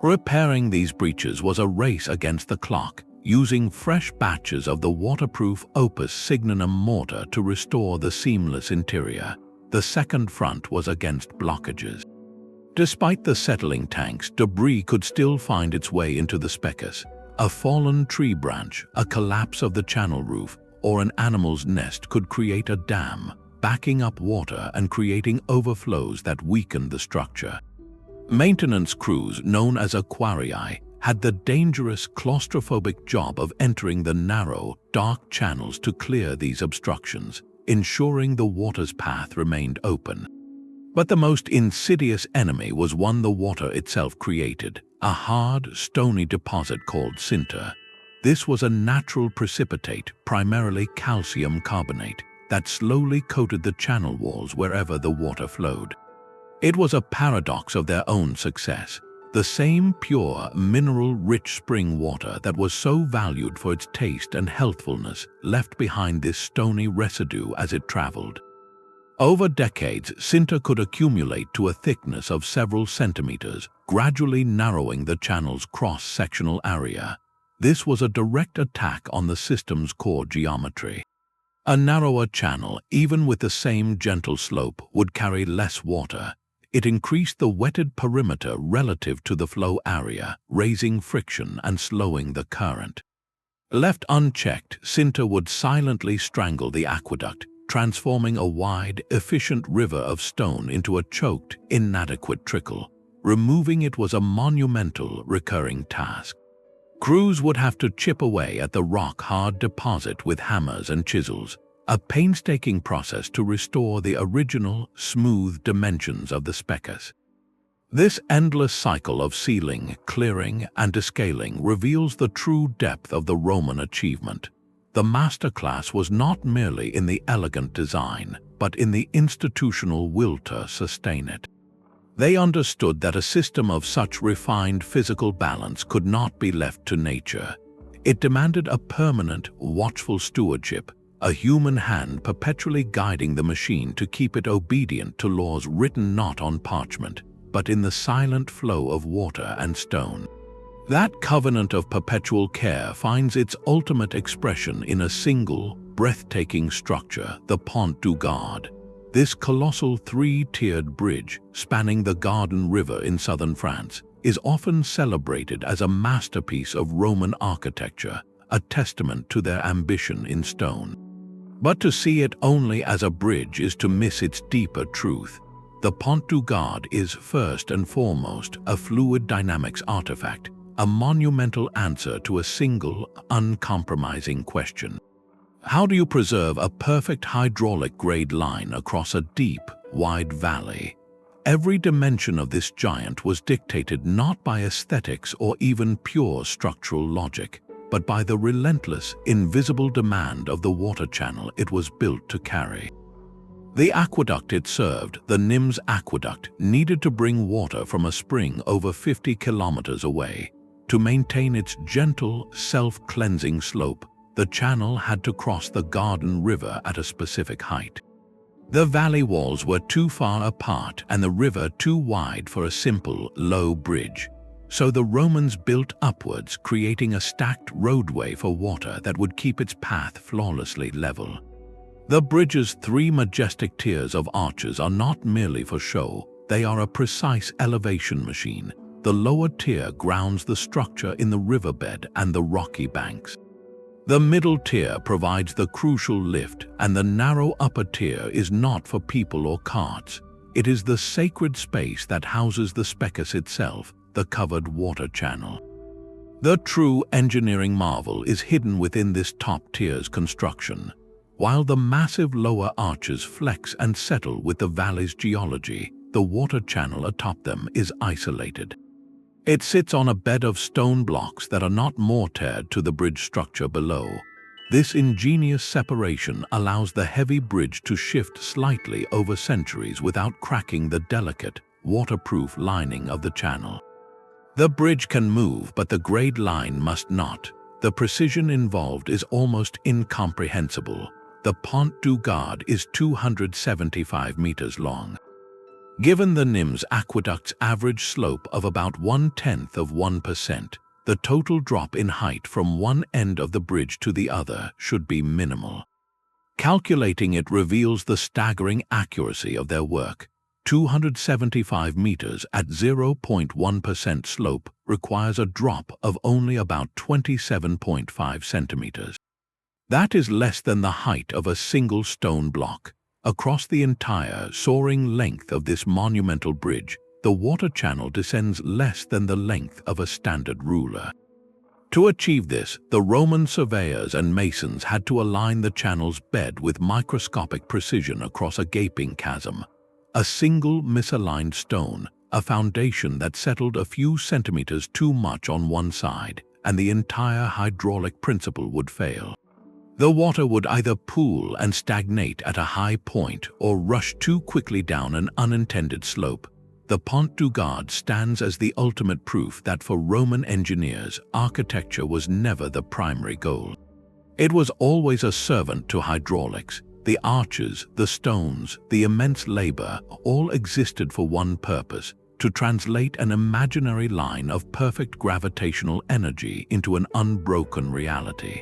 S1: Repairing these breaches was a race against the clock, using fresh batches of the waterproof Opus Signinum mortar to restore the seamless interior. The second front was against blockages. Despite the settling tanks, debris could still find its way into the Speckus. A fallen tree branch, a collapse of the channel roof, or an animal's nest could create a dam, backing up water and creating overflows that weakened the structure. Maintenance crews, known as aquarii, had the dangerous claustrophobic job of entering the narrow, dark channels to clear these obstructions, ensuring the water's path remained open. But the most insidious enemy was one the water itself created, a hard, stony deposit called sinter. This was a natural precipitate, primarily calcium carbonate, that slowly coated the channel walls wherever the water flowed. It was a paradox of their own success. The same pure, mineral-rich spring water that was so valued for its taste and healthfulness left behind this stony residue as it traveled. Over decades, sinter could accumulate to a thickness of several centimeters, gradually narrowing the channel's cross-sectional area. This was a direct attack on the system's core geometry. A narrower channel, even with the same gentle slope, would carry less water. It increased the wetted perimeter relative to the flow area, raising friction and slowing the current. Left unchecked, sinter would silently strangle the aqueduct, transforming a wide, efficient river of stone into a choked, inadequate trickle. Removing it was a monumental, recurring task. Crews would have to chip away at the rock-hard deposit with hammers and chisels, a painstaking process to restore the original, smooth dimensions of the Speckus. This endless cycle of sealing, clearing, and descaling reveals the true depth of the Roman achievement. The masterclass was not merely in the elegant design, but in the institutional will to sustain it. They understood that a system of such refined physical balance could not be left to nature. It demanded a permanent, watchful stewardship, a human hand perpetually guiding the machine to keep it obedient to laws written not on parchment, but in the silent flow of water and stone. That covenant of perpetual care finds its ultimate expression in a single, breathtaking structure, the Pont du Gard. This colossal three-tiered bridge, spanning the Garden River in southern France, is often celebrated as a masterpiece of Roman architecture, a testament to their ambition in stone. But to see it only as a bridge is to miss its deeper truth. The Pont du Gard is, first and foremost, a fluid dynamics artifact, a monumental answer to a single, uncompromising question. How do you preserve a perfect hydraulic-grade line across a deep, wide valley? Every dimension of this giant was dictated not by aesthetics or even pure structural logic, but by the relentless, invisible demand of the water channel it was built to carry. The aqueduct it served, the Nims Aqueduct, needed to bring water from a spring over 50 kilometers away. To maintain its gentle, self-cleansing slope, the channel had to cross the Garden River at a specific height. The valley walls were too far apart and the river too wide for a simple, low bridge. So the Romans built upwards, creating a stacked roadway for water that would keep its path flawlessly level. The bridge's three majestic tiers of arches are not merely for show, they are a precise elevation machine. The lower tier grounds the structure in the riverbed and the rocky banks. The middle tier provides the crucial lift, and the narrow upper tier is not for people or carts. It is the sacred space that houses the Speckus itself, the covered water channel. The true engineering marvel is hidden within this top tier's construction. While the massive lower arches flex and settle with the valley's geology, the water channel atop them is isolated. It sits on a bed of stone blocks that are not mortared to the bridge structure below. This ingenious separation allows the heavy bridge to shift slightly over centuries without cracking the delicate, waterproof lining of the channel. The bridge can move, but the grade line must not. The precision involved is almost incomprehensible. The Pont du Gard is 275 meters long. Given the Nims aqueduct's average slope of about 0.1%, the total drop in height from one end of the bridge to the other should be minimal. Calculating it reveals the staggering accuracy of their work. 275 meters at 0.1% slope requires a drop of only about 27.5 centimeters. That is less than the height of a single stone block. Across the entire soaring length of this monumental bridge, the water channel descends less than the length of a standard ruler. To achieve this, the Roman surveyors and masons had to align the channel's bed with microscopic precision across a gaping chasm. A single misaligned stone, a foundation that settled a few centimeters too much on one side, and the entire hydraulic principle would fail. The water would either pool and stagnate at a high point or rush too quickly down an unintended slope. The Pont du Gard stands as the ultimate proof that for Roman engineers, architecture was never the primary goal. It was always a servant to hydraulics. The arches, the stones, the immense labor all existed for one purpose: to translate an imaginary line of perfect gravitational energy into an unbroken reality.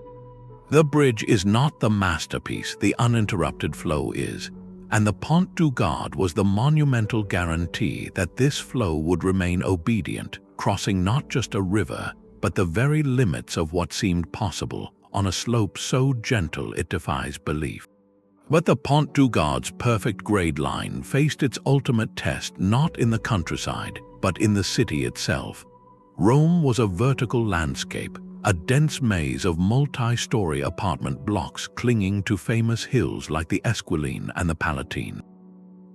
S1: The bridge is not the masterpiece, the uninterrupted flow is, and the Pont du Gard was the monumental guarantee that this flow would remain obedient, crossing not just a river, but the very limits of what seemed possible, on a slope so gentle it defies belief. But the Pont du Gard's perfect grade line faced its ultimate test not in the countryside, but in the city itself. Rome was a vertical landscape, a dense maze of multi-story apartment blocks clinging to famous hills like the Esquiline and the Palatine.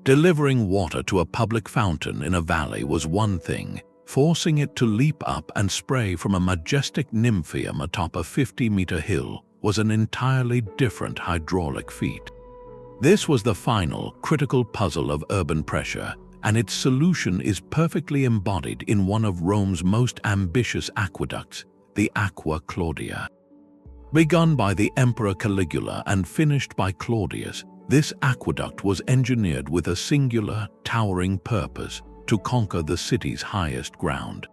S1: Delivering water to a public fountain in a valley was one thing. Forcing it to leap up and spray from a majestic nymphaeum atop a 50-meter hill was an entirely different hydraulic feat. This was the final, critical puzzle of urban pressure, and its solution is perfectly embodied in one of Rome's most ambitious aqueducts, the Aqua Claudia. Begun by the Emperor Caligula and finished by Claudius, this aqueduct was engineered with a singular, towering purpose: to conquer the city's highest ground.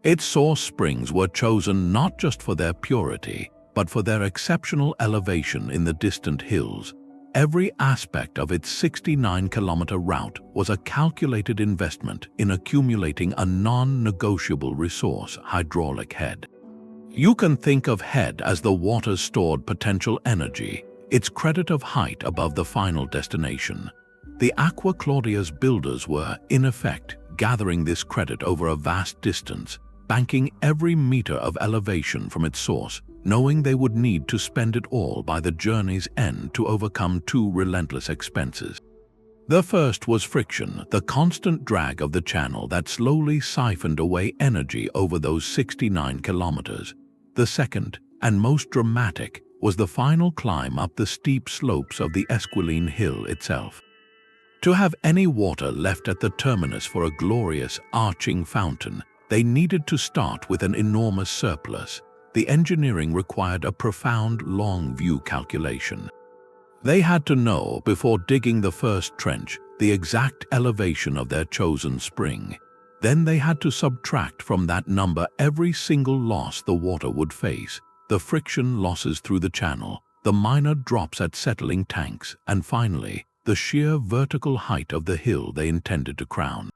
S1: Its source springs were chosen not just for their purity, but for their exceptional elevation in the distant hills. Every aspect of its 69-kilometer route was a calculated investment in accumulating a non-negotiable resource: hydraulic head. You can think of head as the water's stored potential energy, its credit of height above the final destination. The Aqua Claudia's builders were, in effect, gathering this credit over a vast distance, banking every meter of elevation from its source, knowing they would need to spend it all by the journey's end to overcome two relentless expenses. The first was friction, the constant drag of the channel that slowly siphoned away energy over those 69 kilometers. The second, and most dramatic, was the final climb up the steep slopes of the Esquiline Hill itself. To have any water left at the terminus for a glorious, arching fountain, they needed to start with an enormous surplus. The engineering required a profound, long-view calculation. They had to know, before digging the first trench, the exact elevation of their chosen spring. Then they had to subtract from that number every single loss the water would face: the friction losses through the channel, the minor drops at settling tanks, and finally, the sheer vertical height of the hill they intended to crown.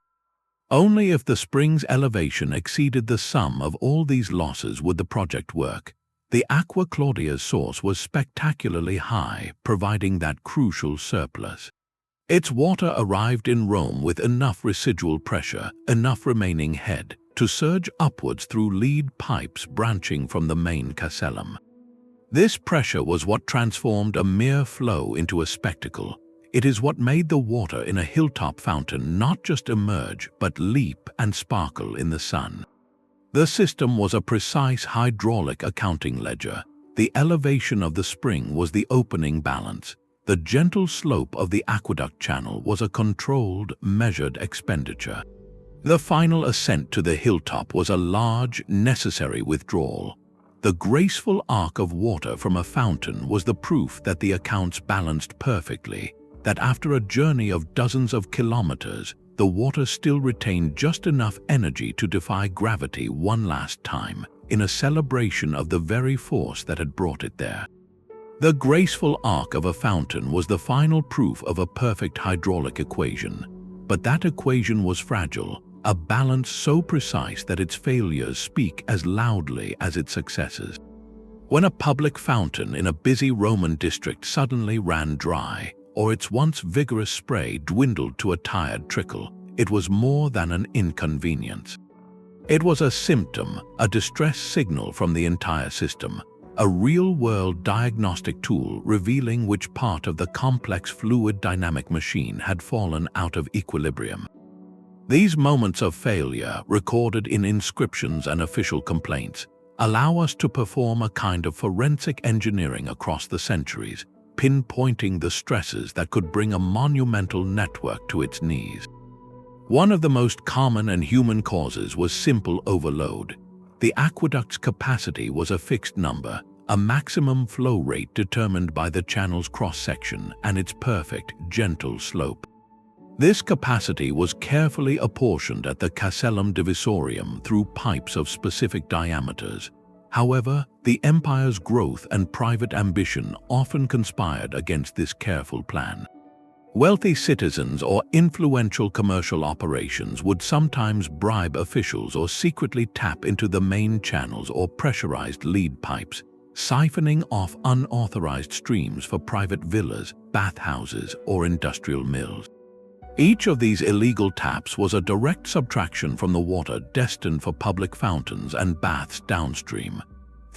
S1: Only if the spring's elevation exceeded the sum of all these losses would the project work. The Aqua Claudia's source was spectacularly high, providing that crucial surplus. Its water arrived in Rome with enough residual pressure, enough remaining head, to surge upwards through lead pipes branching from the main castellum. This pressure was what transformed a mere flow into a spectacle. It is what made the water in a hilltop fountain not just emerge, but leap and sparkle in the sun. The system was a precise hydraulic accounting ledger. The elevation of the spring was the opening balance. The gentle slope of the aqueduct channel was a controlled, measured expenditure. The final ascent to the hilltop was a large, necessary withdrawal. The graceful arc of water from a fountain was the proof that the accounts balanced perfectly, that after a journey of dozens of kilometers, the water still retained just enough energy to defy gravity one last time, in a celebration of the very force that had brought it there. The graceful arc of a fountain was the final proof of a perfect hydraulic equation, but that equation was fragile, a balance so precise that its failures speak as loudly as its successes. When a public fountain in a busy Roman district suddenly ran dry, or its once vigorous spray dwindled to a tired trickle, it was more than an inconvenience. It was a symptom, a distress signal from the entire system, a real-world diagnostic tool revealing which part of the complex fluid dynamic machine had fallen out of equilibrium. These moments of failure, recorded in inscriptions and official complaints, allow us to perform a kind of forensic engineering across the centuries, pinpointing the stresses that could bring a monumental network to its knees. One of the most common and human causes was simple overload. The aqueduct's capacity was a fixed number, a maximum flow rate determined by the channel's cross-section and its perfect, gentle slope. This capacity was carefully apportioned at the castellum divisorium through pipes of specific diameters. However, the empire's growth and private ambition often conspired against this careful plan. Wealthy citizens or influential commercial operations would sometimes bribe officials or secretly tap into the main channels or pressurized lead pipes, siphoning off unauthorized streams for private villas, bathhouses, or industrial mills. Each of these illegal taps was a direct subtraction from the water destined for public fountains and baths downstream.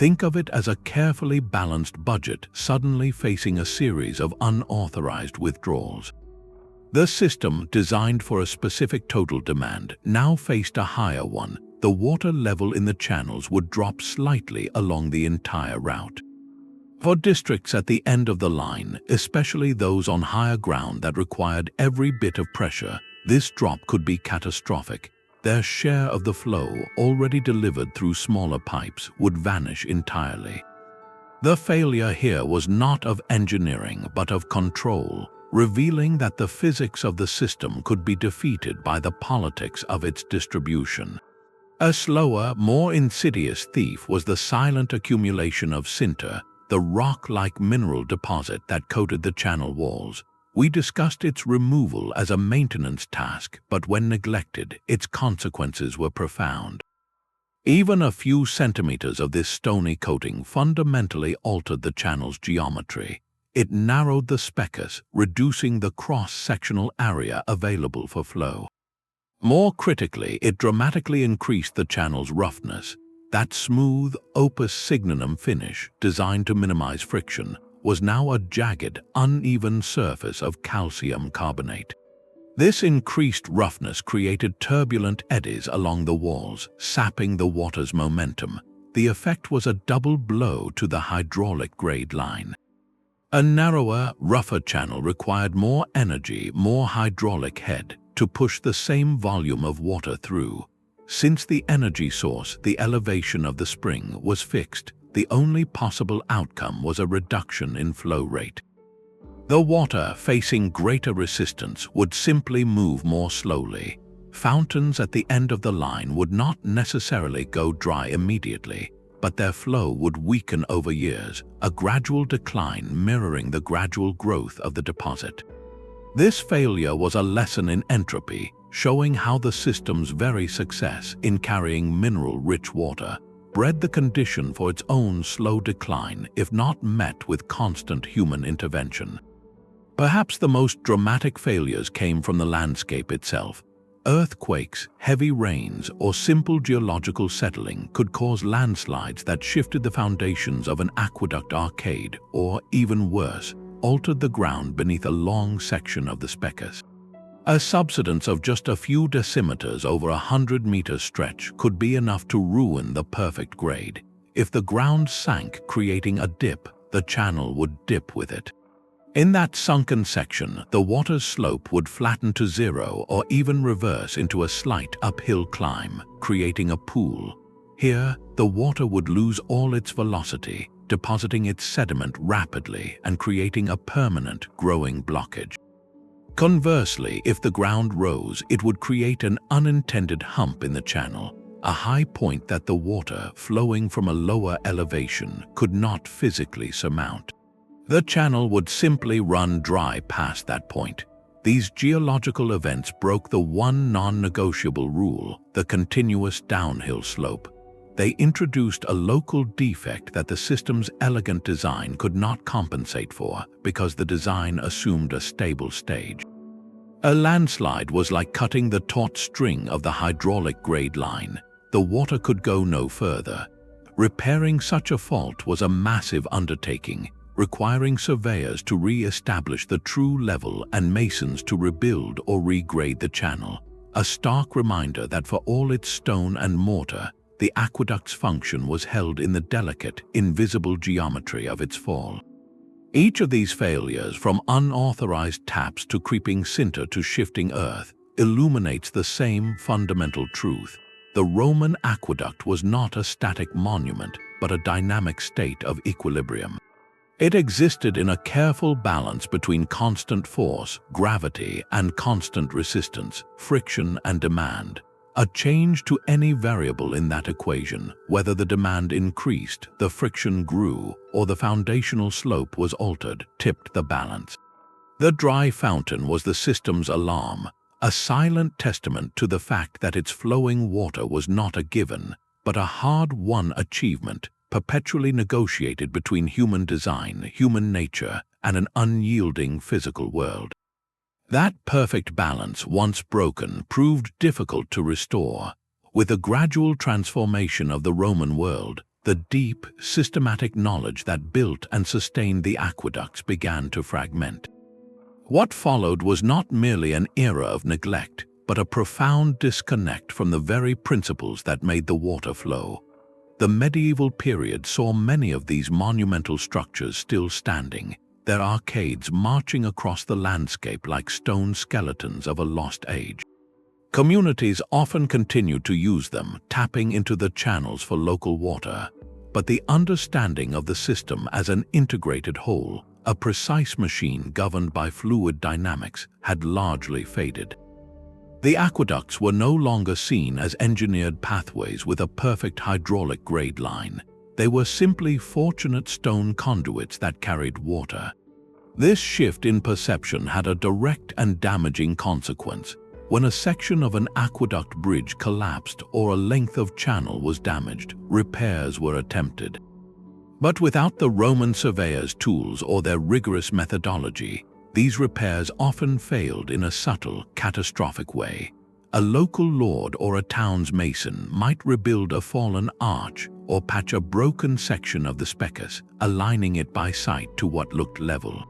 S1: Think of it as a carefully balanced budget suddenly facing a series of unauthorized withdrawals. The system, designed for a specific total demand, now faced a higher one. The water level in the channels would drop slightly along the entire route. For districts at the end of the line, especially those on higher ground that required every bit of pressure, this drop could be catastrophic. Their share of the flow, already delivered through smaller pipes, would vanish entirely. The failure here was not of engineering but of control, revealing that the physics of the system could be defeated by the politics of its distribution. A slower, more insidious thief was the silent accumulation of sinter, the rock-like mineral deposit that coated the channel walls. We discussed its removal as a maintenance task, but when neglected, its consequences were profound. Even a few centimeters of this stony coating fundamentally altered the channel's geometry. It narrowed the specus, reducing the cross-sectional area available for flow. More critically, it dramatically increased the channel's roughness. That smooth Opus Signinum finish, designed to minimize friction, was now a jagged, uneven surface of calcium carbonate. This increased roughness created turbulent eddies along the walls, sapping the water's momentum. The effect was a double blow to the hydraulic grade line. A narrower, rougher channel required more energy, more hydraulic head, to push the same volume of water through. Since the energy source, the elevation of the spring, was fixed, the only possible outcome was a reduction in flow rate. The water, facing greater resistance, would simply move more slowly. Fountains at the end of the line would not necessarily go dry immediately, but their flow would weaken over years, a gradual decline mirroring the gradual growth of the deposit. This failure was a lesson in entropy, showing how the system's very success in carrying mineral-rich water bred the condition for its own slow decline if not met with constant human intervention. Perhaps the most dramatic failures came from the landscape itself. Earthquakes, heavy rains, or simple geological settling could cause landslides that shifted the foundations of an aqueduct arcade or, even worse, altered the ground beneath a long section of the Speckus. A subsidence of just a few decimeters over a 100-meter stretch could be enough to ruin the perfect grade. If the ground sank, creating a dip, the channel would dip with it. In that sunken section, the water's slope would flatten to zero or even reverse into a slight uphill climb, creating a pool. Here, the water would lose all its velocity, depositing its sediment rapidly and creating a permanent growing blockage. Conversely, if the ground rose, it would create an unintended hump in the channel, a high point that the water flowing from a lower elevation could not physically surmount. The channel would simply run dry past that point. These geological events broke the one non-negotiable rule, the continuous downhill slope. They introduced a local defect that the system's elegant design could not compensate for because the design assumed a stable stage. A landslide was like cutting the taut string of the hydraulic grade line. The water could go no further. Repairing such a fault was a massive undertaking, requiring surveyors to re-establish the true level and masons to rebuild or regrade the channel, a stark reminder that for all its stone and mortar, the aqueduct's function was held in the delicate, invisible geometry of its fall. Each of these failures, from unauthorized taps to creeping cinder to shifting earth, illuminates the same fundamental truth. The Roman aqueduct was not a static monument, but a dynamic state of equilibrium. It existed in a careful balance between constant force, gravity, and constant resistance, friction and demand. A change to any variable in that equation, whether the demand increased, the friction grew, or the foundational slope was altered, tipped the balance. The dry fountain was the system's alarm, a silent testament to the fact that its flowing water was not a given, but a hard-won achievement, perpetually negotiated between human design, human nature, and an unyielding physical world. That perfect balance, once broken, proved difficult to restore. With the gradual transformation of the Roman world, the deep, systematic knowledge that built and sustained the aqueducts began to fragment. What followed was not merely an era of neglect, but a profound disconnect from the very principles that made the water flow. The medieval period saw many of these monumental structures still standing, their arcades marching across the landscape like stone skeletons of a lost age. Communities often continued to use them, tapping into the channels for local water, but the understanding of the system as an integrated whole, a precise machine governed by fluid dynamics, had largely faded. The aqueducts were no longer seen as engineered pathways with a perfect hydraulic grade line. They were simply fortunate stone conduits that carried water. This shift in perception had a direct and damaging consequence. When a section of an aqueduct bridge collapsed or a length of channel was damaged, repairs were attempted. But without the Roman surveyors' tools or their rigorous methodology, these repairs often failed in a subtle, catastrophic way. A local lord or a town's mason might rebuild a fallen arch or patch a broken section of the Speckus, aligning it by sight to what looked level.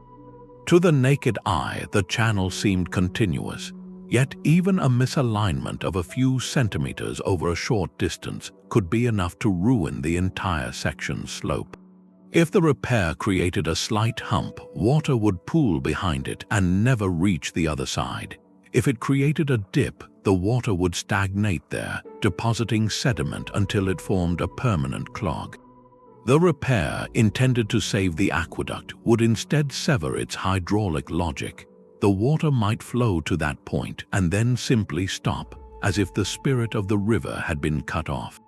S1: To the naked eye, the channel seemed continuous, yet even a misalignment of a few centimeters over a short distance could be enough to ruin the entire section's slope. If the repair created a slight hump, water would pool behind it and never reach the other side. If it created a dip, the water would stagnate there, depositing sediment until it formed a permanent clog. The repair, intended to save the aqueduct, would instead sever its hydraulic logic. The water might flow to that point and then simply stop, as if the spirit of the river had been cut off.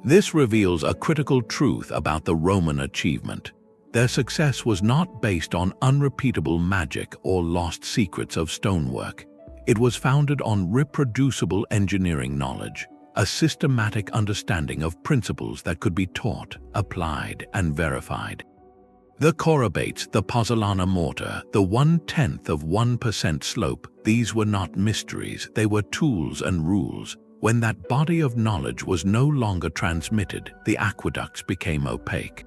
S1: This reveals a critical truth about the Roman achievement. Their success was not based on unrepeatable magic or lost secrets of stonework. It was founded on reproducible engineering knowledge, a systematic understanding of principles that could be taught, applied, and verified. The Corobates, the Pozzolana mortar, the 0.1% slope, these were not mysteries, they were tools and rules. When that body of knowledge was no longer transmitted, the aqueducts became opaque.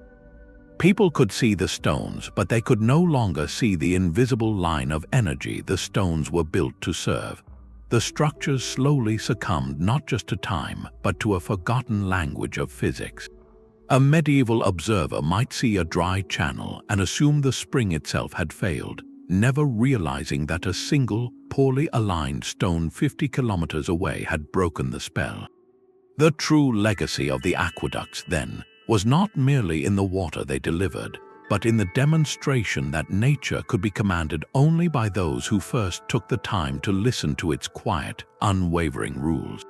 S1: People could see the stones, but they could no longer see the invisible line of energy the stones were built to serve. The structures slowly succumbed not just to time, but to a forgotten language of physics. A medieval observer might see a dry channel and assume the spring itself had failed, never realizing that a single, poorly aligned stone 50 kilometers away had broken the spell. The true legacy of the aqueducts, then, was not merely in the water they delivered, but in the demonstration that nature could be commanded only by those who first took the time to listen to its quiet, unwavering rules.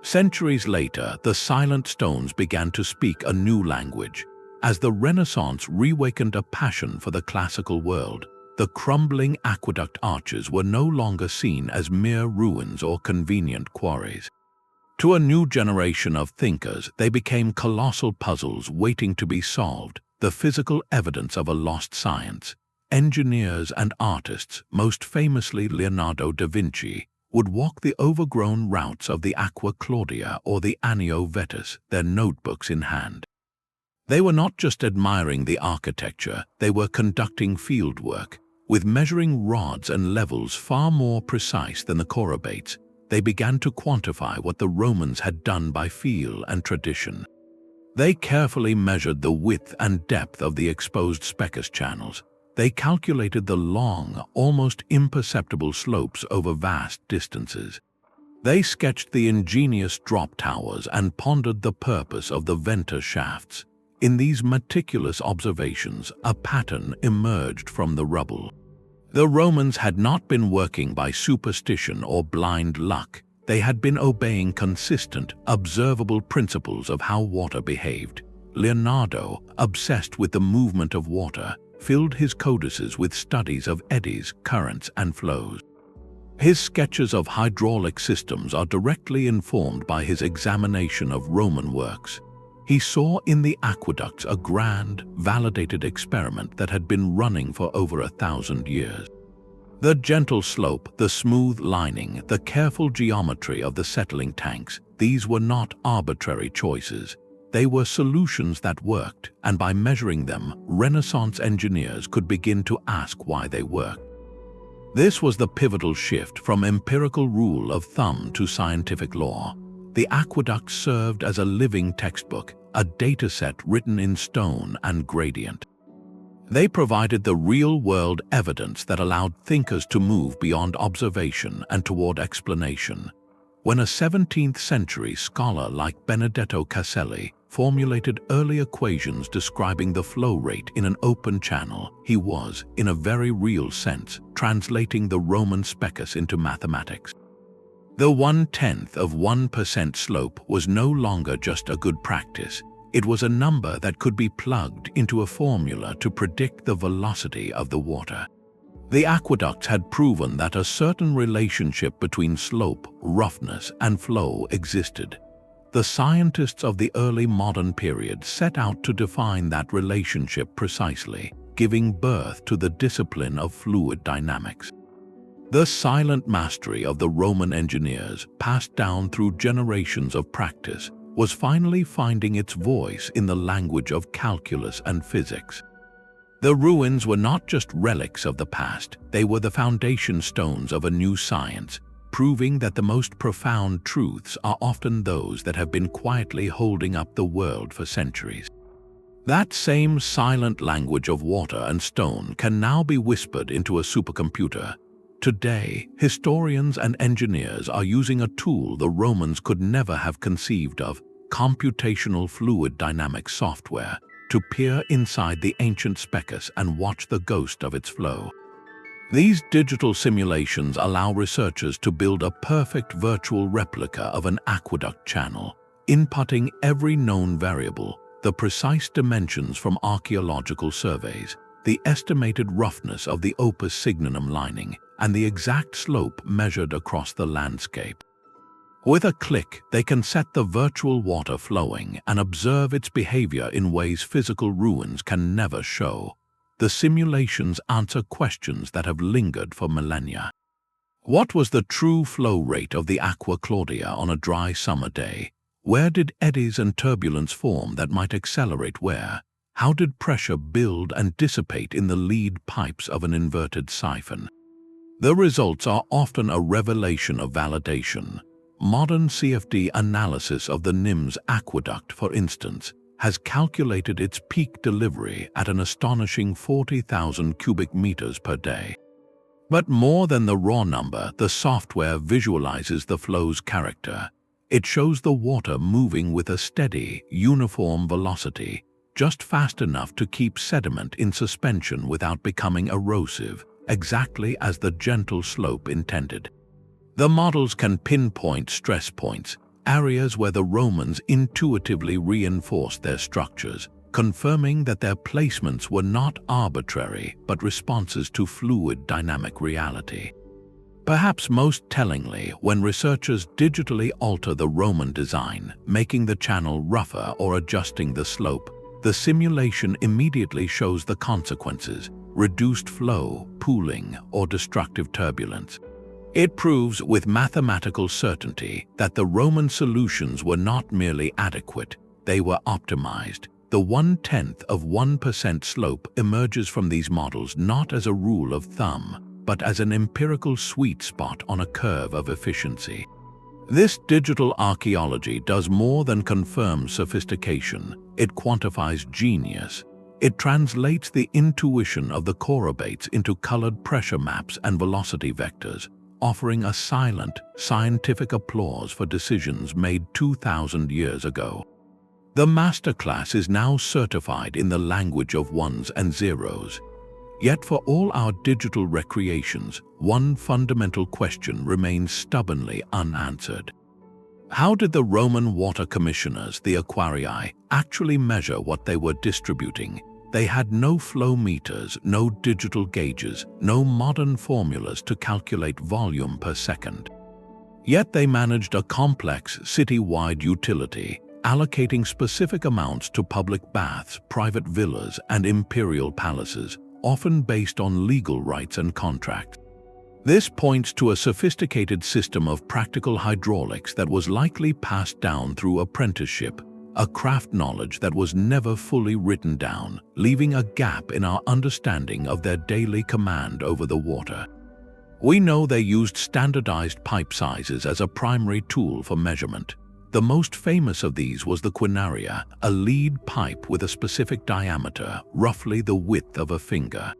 S1: Centuries later, the silent stones began to speak a new language. As the Renaissance reawakened a passion for the classical world, the crumbling aqueduct arches were no longer seen as mere ruins or convenient quarries. To a new generation of thinkers, they became colossal puzzles waiting to be solved, the physical evidence of a lost science. Engineers and artists, most famously Leonardo da Vinci, would walk the overgrown routes of the Aqua Claudia or the Anio Vetus, their notebooks in hand. They were not just admiring the architecture, they were conducting field work. With measuring rods and levels far more precise than the Corobates, they began to quantify what the Romans had done by feel and tradition. They carefully measured the width and depth of the exposed Speckus channels. They calculated the long, almost imperceptible slopes over vast distances. They sketched the ingenious drop towers and pondered the purpose of the venter shafts. In these meticulous observations, a pattern emerged from the rubble. The Romans had not been working by superstition or blind luck. They had been obeying consistent, observable principles of how water behaved. Leonardo, obsessed with the movement of water, filled his codices with studies of eddies, currents, and flows. His sketches of hydraulic systems are directly informed by his examination of Roman works. He saw in the aqueducts a grand, validated experiment that had been running for over 1,000 years. The gentle slope, the smooth lining, the careful geometry of the settling tanks, these were not arbitrary choices. They were solutions that worked, and by measuring them, Renaissance engineers could begin to ask why they worked. This was the pivotal shift from empirical rule of thumb to scientific law. The aqueduct served as a living textbook, a dataset written in stone and gradient. They provided the real-world evidence that allowed thinkers to move beyond observation and toward explanation. When a 17th-century scholar like Benedetto Caselli formulated early equations describing the flow rate in an open channel, he was, in a very real sense, translating the Roman specus into mathematics. The 0.1% slope was no longer just a good practice. It was a number that could be plugged into a formula to predict the velocity of the water. The aqueducts had proven that a certain relationship between slope, roughness, and flow existed. The scientists of the early modern period set out to define that relationship precisely, giving birth to the discipline of fluid dynamics. The silent mastery of the Roman engineers, passed down through generations of practice, was finally finding its voice in the language of calculus and physics. The ruins were not just relics of the past, they were the foundation stones of a new science, proving that the most profound truths are often those that have been quietly holding up the world for centuries. That same silent language of water and stone can now be whispered into a supercomputer. Today, historians and engineers are using a tool the Romans could never have conceived of, computational fluid dynamics software, to peer inside the ancient Speckus and watch the ghost of its flow. These digital simulations allow researchers to build a perfect virtual replica of an aqueduct channel, inputting every known variable, the precise dimensions from archaeological surveys, the estimated roughness of the Opus Signinum lining, and the exact slope measured across the landscape. With a click, they can set the virtual water flowing and observe its behavior in ways physical ruins can never show. The simulations answer questions that have lingered for millennia. What was the true flow rate of the Aqua Claudia on a dry summer day? Where did eddies and turbulence form that might accelerate where? How did pressure build and dissipate in the lead pipes of an inverted siphon? The results are often a revelation of validation. Modern CFD analysis of the Nims aqueduct, for instance, has calculated its peak delivery at an astonishing 40,000 cubic meters per day. But more than the raw number, the software visualizes the flow's character. It shows the water moving with a steady, uniform velocity, just fast enough to keep sediment in suspension without becoming erosive, exactly as the gentle slope intended. The models can pinpoint stress points, areas where the Romans intuitively reinforced their structures, confirming that their placements were not arbitrary but responses to fluid dynamic reality. Perhaps most tellingly, when researchers digitally alter the Roman design, making the channel rougher or adjusting the slope, the simulation immediately shows the consequences: reduced flow, pooling, or destructive turbulence. It proves with mathematical certainty that the Roman solutions were not merely adequate, they were optimized. The 0.1% slope emerges from these models not as a rule of thumb, but as an empirical sweet spot on a curve of efficiency. This digital archaeology does more than confirm sophistication, it quantifies genius. It translates the intuition of the Corobates into colored pressure maps and velocity vectors, offering a silent, scientific applause for decisions made 2,000 years ago. The masterclass is now certified in the language of ones and zeros. Yet for all our digital recreations, one fundamental question remains stubbornly unanswered. How did the Roman water commissioners, the Aquarii, actually measure what they were distributing? They had no flow meters, no digital gauges, no modern formulas to calculate volume per second. Yet they managed a complex city-wide utility, allocating specific amounts to public baths, private villas, and imperial palaces, often based on legal rights and contracts. This points to a sophisticated system of practical hydraulics that was likely passed down through apprenticeship, a craft knowledge that was never fully written down, leaving a gap in our understanding of their daily command over the water. We know they used standardized pipe sizes as a primary tool for measurement. The most famous of these was the quinaria, a lead pipe with a specific diameter, roughly the width of a finger.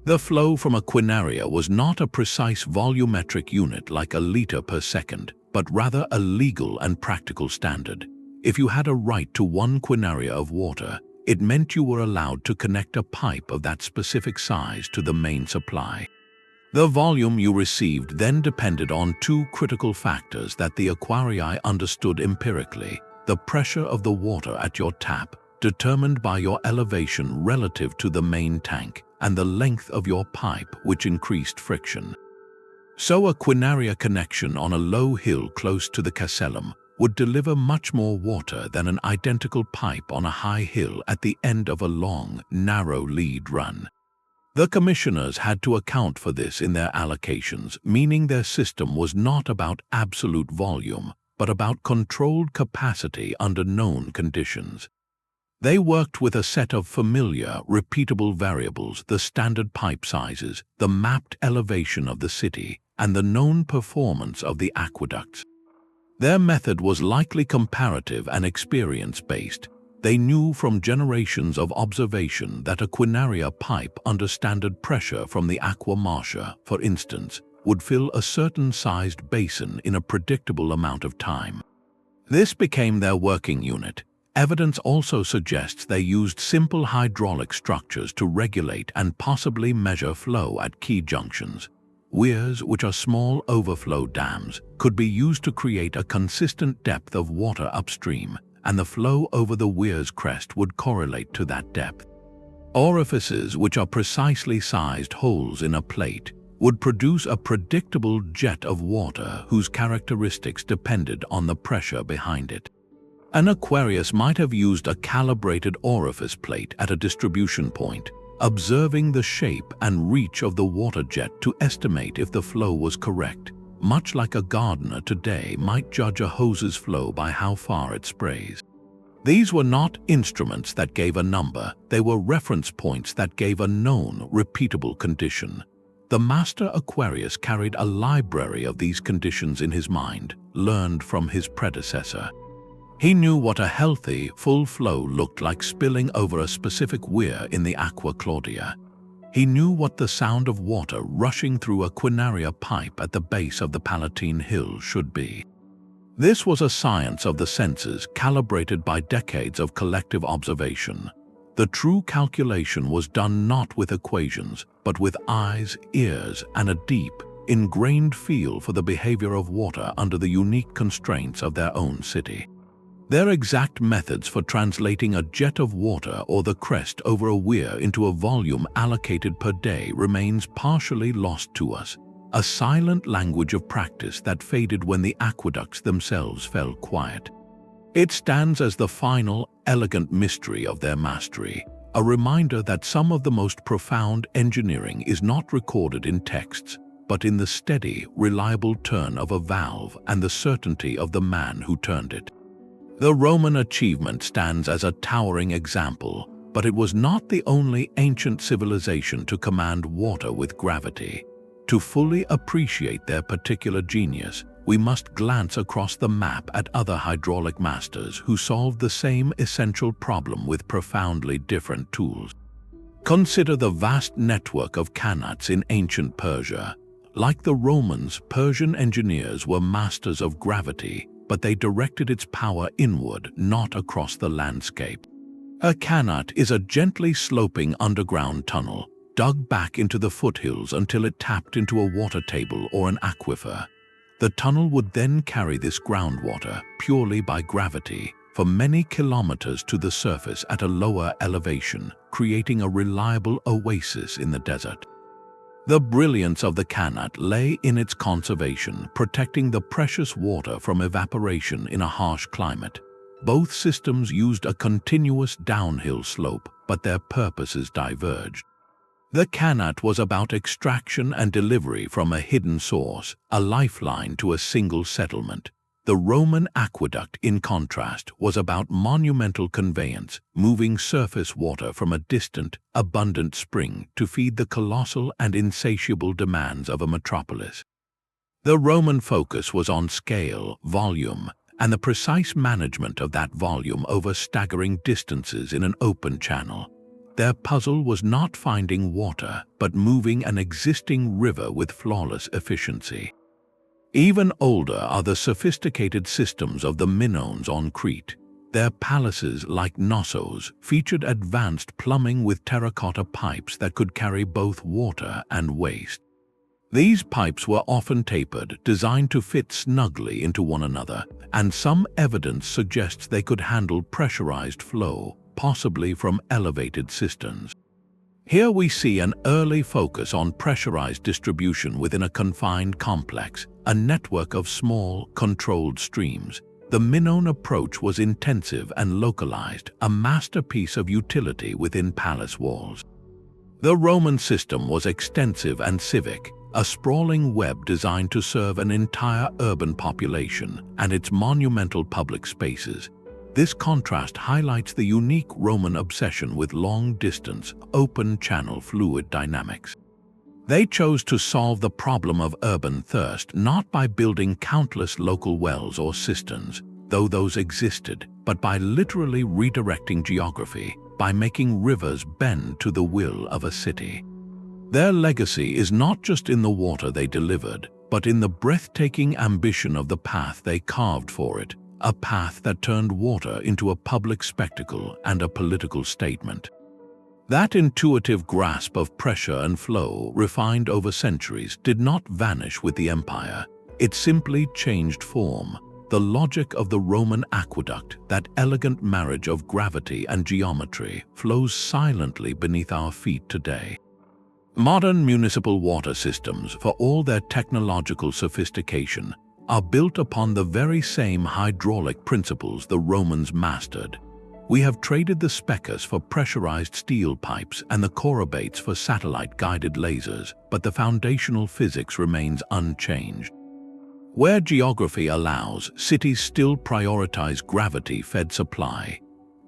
S1: The flow from a quinaria was not a precise volumetric unit like a liter per second, but rather a legal and practical standard. If you had a right to 1 quinaria of water, it meant you were allowed to connect a pipe of that specific size to the main supply. The volume you received then depended on two critical factors that the Aquarii understood empirically: the pressure of the water at your tap, determined by your elevation relative to the main tank, and the length of your pipe, which increased friction. So a quinaria connection on a low hill close to the Castellum would deliver much more water than an identical pipe on a high hill at the end of a long, narrow lead run. The commissioners had to account for this in their allocations, meaning their system was not about absolute volume, but about controlled capacity under known conditions. They worked with a set of familiar, repeatable variables: the standard pipe sizes, the mapped elevation of the city, and the known performance of the aqueducts. Their method was likely comparative and experience-based. They knew from generations of observation that a quinaria pipe under standard pressure from the Aqua Marcia, for instance, would fill a certain sized basin in a predictable amount of time. This became their working unit. Evidence also suggests they used simple hydraulic structures to regulate and possibly measure flow at key junctions. Weirs, which are small overflow dams, could be used to create a consistent depth of water upstream, and the flow over the weir's crest would correlate to that depth. Orifices, which are precisely sized holes in a plate, would produce a predictable jet of water whose characteristics depended on the pressure behind it. An Aquarius might have used a calibrated orifice plate at a distribution point, observing the shape and reach of the water jet to estimate if the flow was correct, much like a gardener today might judge a hose's flow by how far it sprays. These were not instruments that gave a number, they were reference points that gave a known, repeatable condition. The master Aquarius carried a library of these conditions in his mind, learned from his predecessor. He knew what a healthy, full flow looked like spilling over a specific weir in the Aqua Claudia. He knew what the sound of water rushing through a quinaria pipe at the base of the Palatine Hill should be. This was a science of the senses calibrated by decades of collective observation. The true calculation was done not with equations, but with eyes, ears, and a deep, ingrained feel for the behavior of water under the unique constraints of their own city. Their exact methods for translating a jet of water or the crest over a weir into a volume allocated per day remains partially lost to us, a silent language of practice that faded when the aqueducts themselves fell quiet. It stands as the final, elegant mystery of their mastery, a reminder that some of the most profound engineering is not recorded in texts, but in the steady, reliable turn of a valve and the certainty of the man who turned it. The Roman achievement stands as a towering example, but it was not the only ancient civilization to command water with gravity. To fully appreciate their particular genius, we must glance across the map at other hydraulic masters who solved the same essential problem with profoundly different tools. Consider the vast network of Qanats in ancient Persia. Like the Romans, Persian engineers were masters of gravity, but they directed its power inward, not across the landscape. A Qanat is a gently sloping underground tunnel, dug back into the foothills until it tapped into a water table or an aquifer. The tunnel would then carry this groundwater, purely by gravity, for many kilometers to the surface at a lower elevation, creating a reliable oasis in the desert. The brilliance of the Qanat lay in its conservation, protecting the precious water from evaporation in a harsh climate. Both systems used a continuous downhill slope, but their purposes diverged. The Qanat was about extraction and delivery from a hidden source, a lifeline to a single settlement. The Roman aqueduct, in contrast, was about monumental conveyance, moving surface water from a distant, abundant spring to feed the colossal and insatiable demands of a metropolis. The Roman focus was on scale, volume, and the precise management of that volume over staggering distances in an open channel. Their puzzle was not finding water, but moving an existing river with flawless efficiency. Even older are the sophisticated systems of the Minoans on Crete. Their palaces, like Knossos, featured advanced plumbing with terracotta pipes that could carry both water and waste. These pipes were often tapered, designed to fit snugly into one another, and some evidence suggests they could handle pressurized flow, possibly from elevated cisterns. Here we see an early focus on pressurized distribution within a confined complex, a network of small, controlled streams. The Minoan approach was intensive and localized, a masterpiece of utility within palace walls. The Roman system was extensive and civic, a sprawling web designed to serve an entire urban population and its monumental public spaces. This contrast highlights the unique Roman obsession with long-distance, open-channel fluid dynamics. They chose to solve the problem of urban thirst not by building countless local wells or cisterns, though those existed, but by literally redirecting geography, by making rivers bend to the will of a city. Their legacy is not just in the water they delivered, but in the breathtaking ambition of the path they carved for it, a path that turned water into a public spectacle and a political statement. That intuitive grasp of pressure and flow, refined over centuries, did not vanish with the empire. It simply changed form. The logic of the Roman aqueduct, that elegant marriage of gravity and geometry, flows silently beneath our feet today. Modern municipal water systems, for all their technological sophistication, are built upon the very same hydraulic principles the Romans mastered. We have traded the Speckus for pressurized steel pipes and the Corobates for satellite-guided lasers, but the foundational physics remains unchanged. Where geography allows, cities still prioritize gravity-fed supply.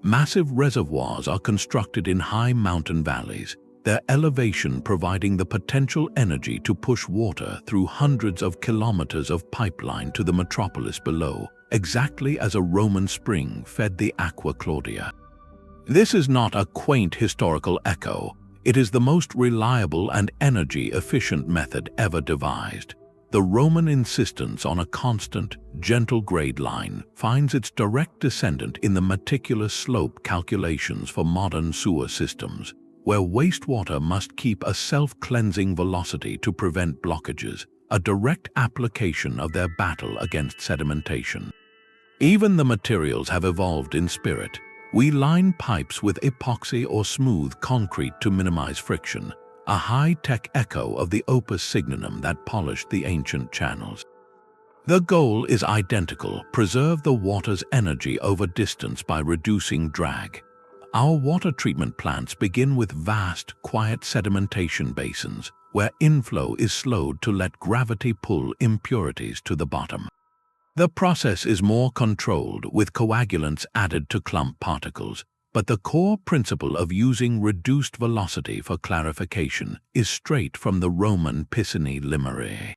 S1: Massive reservoirs are constructed in high mountain valleys, their elevation providing the potential energy to push water through hundreds of kilometers of pipeline to the metropolis below, exactly as a Roman spring fed the Aqua Claudia. This is not a quaint historical echo. It is the most reliable and energy-efficient method ever devised. The Roman insistence on a constant, gentle grade line finds its direct descendant in the meticulous slope calculations for modern sewer systems, where wastewater must keep a self-cleansing velocity to prevent blockages, a direct application of their battle against sedimentation. Even the materials have evolved in spirit. We line pipes with epoxy or smooth concrete to minimize friction, a high-tech echo of the Opus Signinum that polished the ancient channels. The goal is identical: preserve the water's energy over distance by reducing drag. Our water treatment plants begin with vast, quiet sedimentation basins, where inflow is slowed to let gravity pull impurities to the bottom. The process is more controlled, with coagulants added to clump particles, but the core principle of using reduced velocity for clarification is straight from the Roman piscine limae.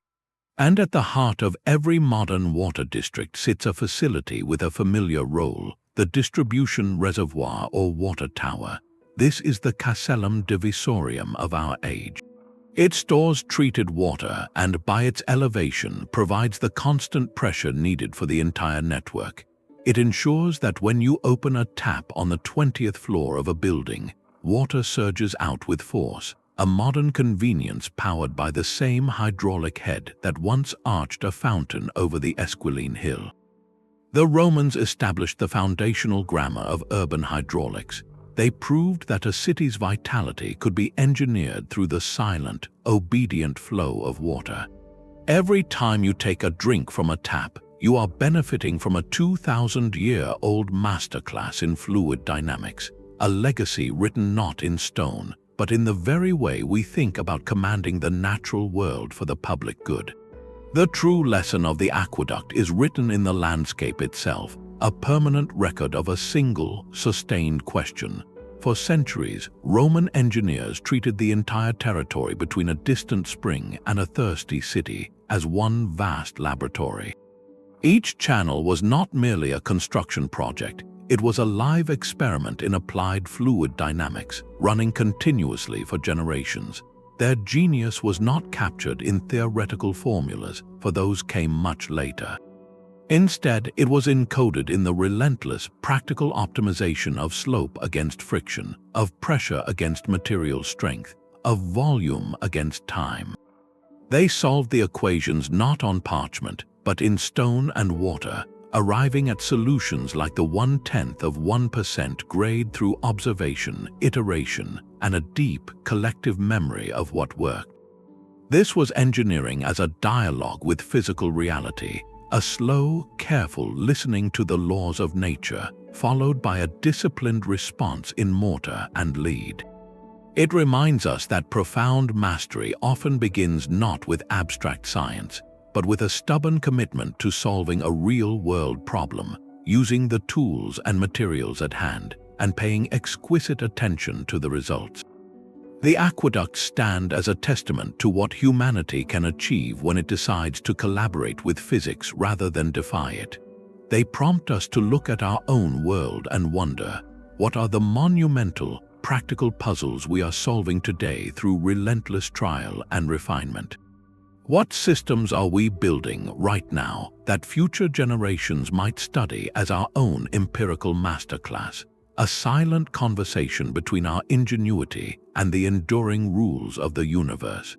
S1: And at the heart of every modern water district sits a facility with a familiar role: the distribution reservoir or water tower. This is the castellum divisorium of our age. It stores treated water and, by its elevation, provides the constant pressure needed for the entire network. It ensures that when you open a tap on the 20th floor of a building, water surges out with force, a modern convenience powered by the same hydraulic head that once arched a fountain over the Esquiline Hill. The Romans established the foundational grammar of urban hydraulics. They proved that a city's vitality could be engineered through the silent, obedient flow of water. Every time you take a drink from a tap, you are benefiting from a 2,000-year-old masterclass in fluid dynamics, a legacy written not in stone, but in the very way we think about commanding the natural world for the public good. The true lesson of the aqueduct is written in the landscape itself, a permanent record of a single, sustained question. For centuries, Roman engineers treated the entire territory between a distant spring and a thirsty city as one vast laboratory. Each channel was not merely a construction project, it was a live experiment in applied fluid dynamics, running continuously for generations. Their genius was not captured in theoretical formulas, for those came much later. Instead, it was encoded in the relentless, practical optimization of slope against friction, of pressure against material strength, of volume against time. They solved the equations not on parchment, but in stone and water, arriving at solutions like the 0.1% grade through observation, iteration, and a deep, collective memory of what worked. This was engineering as a dialogue with physical reality, a slow, careful listening to the laws of nature, followed by a disciplined response in mortar and lead. It reminds us that profound mastery often begins not with abstract science, but with a stubborn commitment to solving a real-world problem, using the tools and materials at hand, and paying exquisite attention to the results. The aqueducts stand as a testament to what humanity can achieve when it decides to collaborate with physics rather than defy it. They prompt us to look at our own world and wonder, what are the monumental, practical puzzles we are solving today through relentless trial and refinement? What systems are we building right now that future generations might study as our own empirical masterclass? A silent conversation between our ingenuity and the enduring rules of the universe.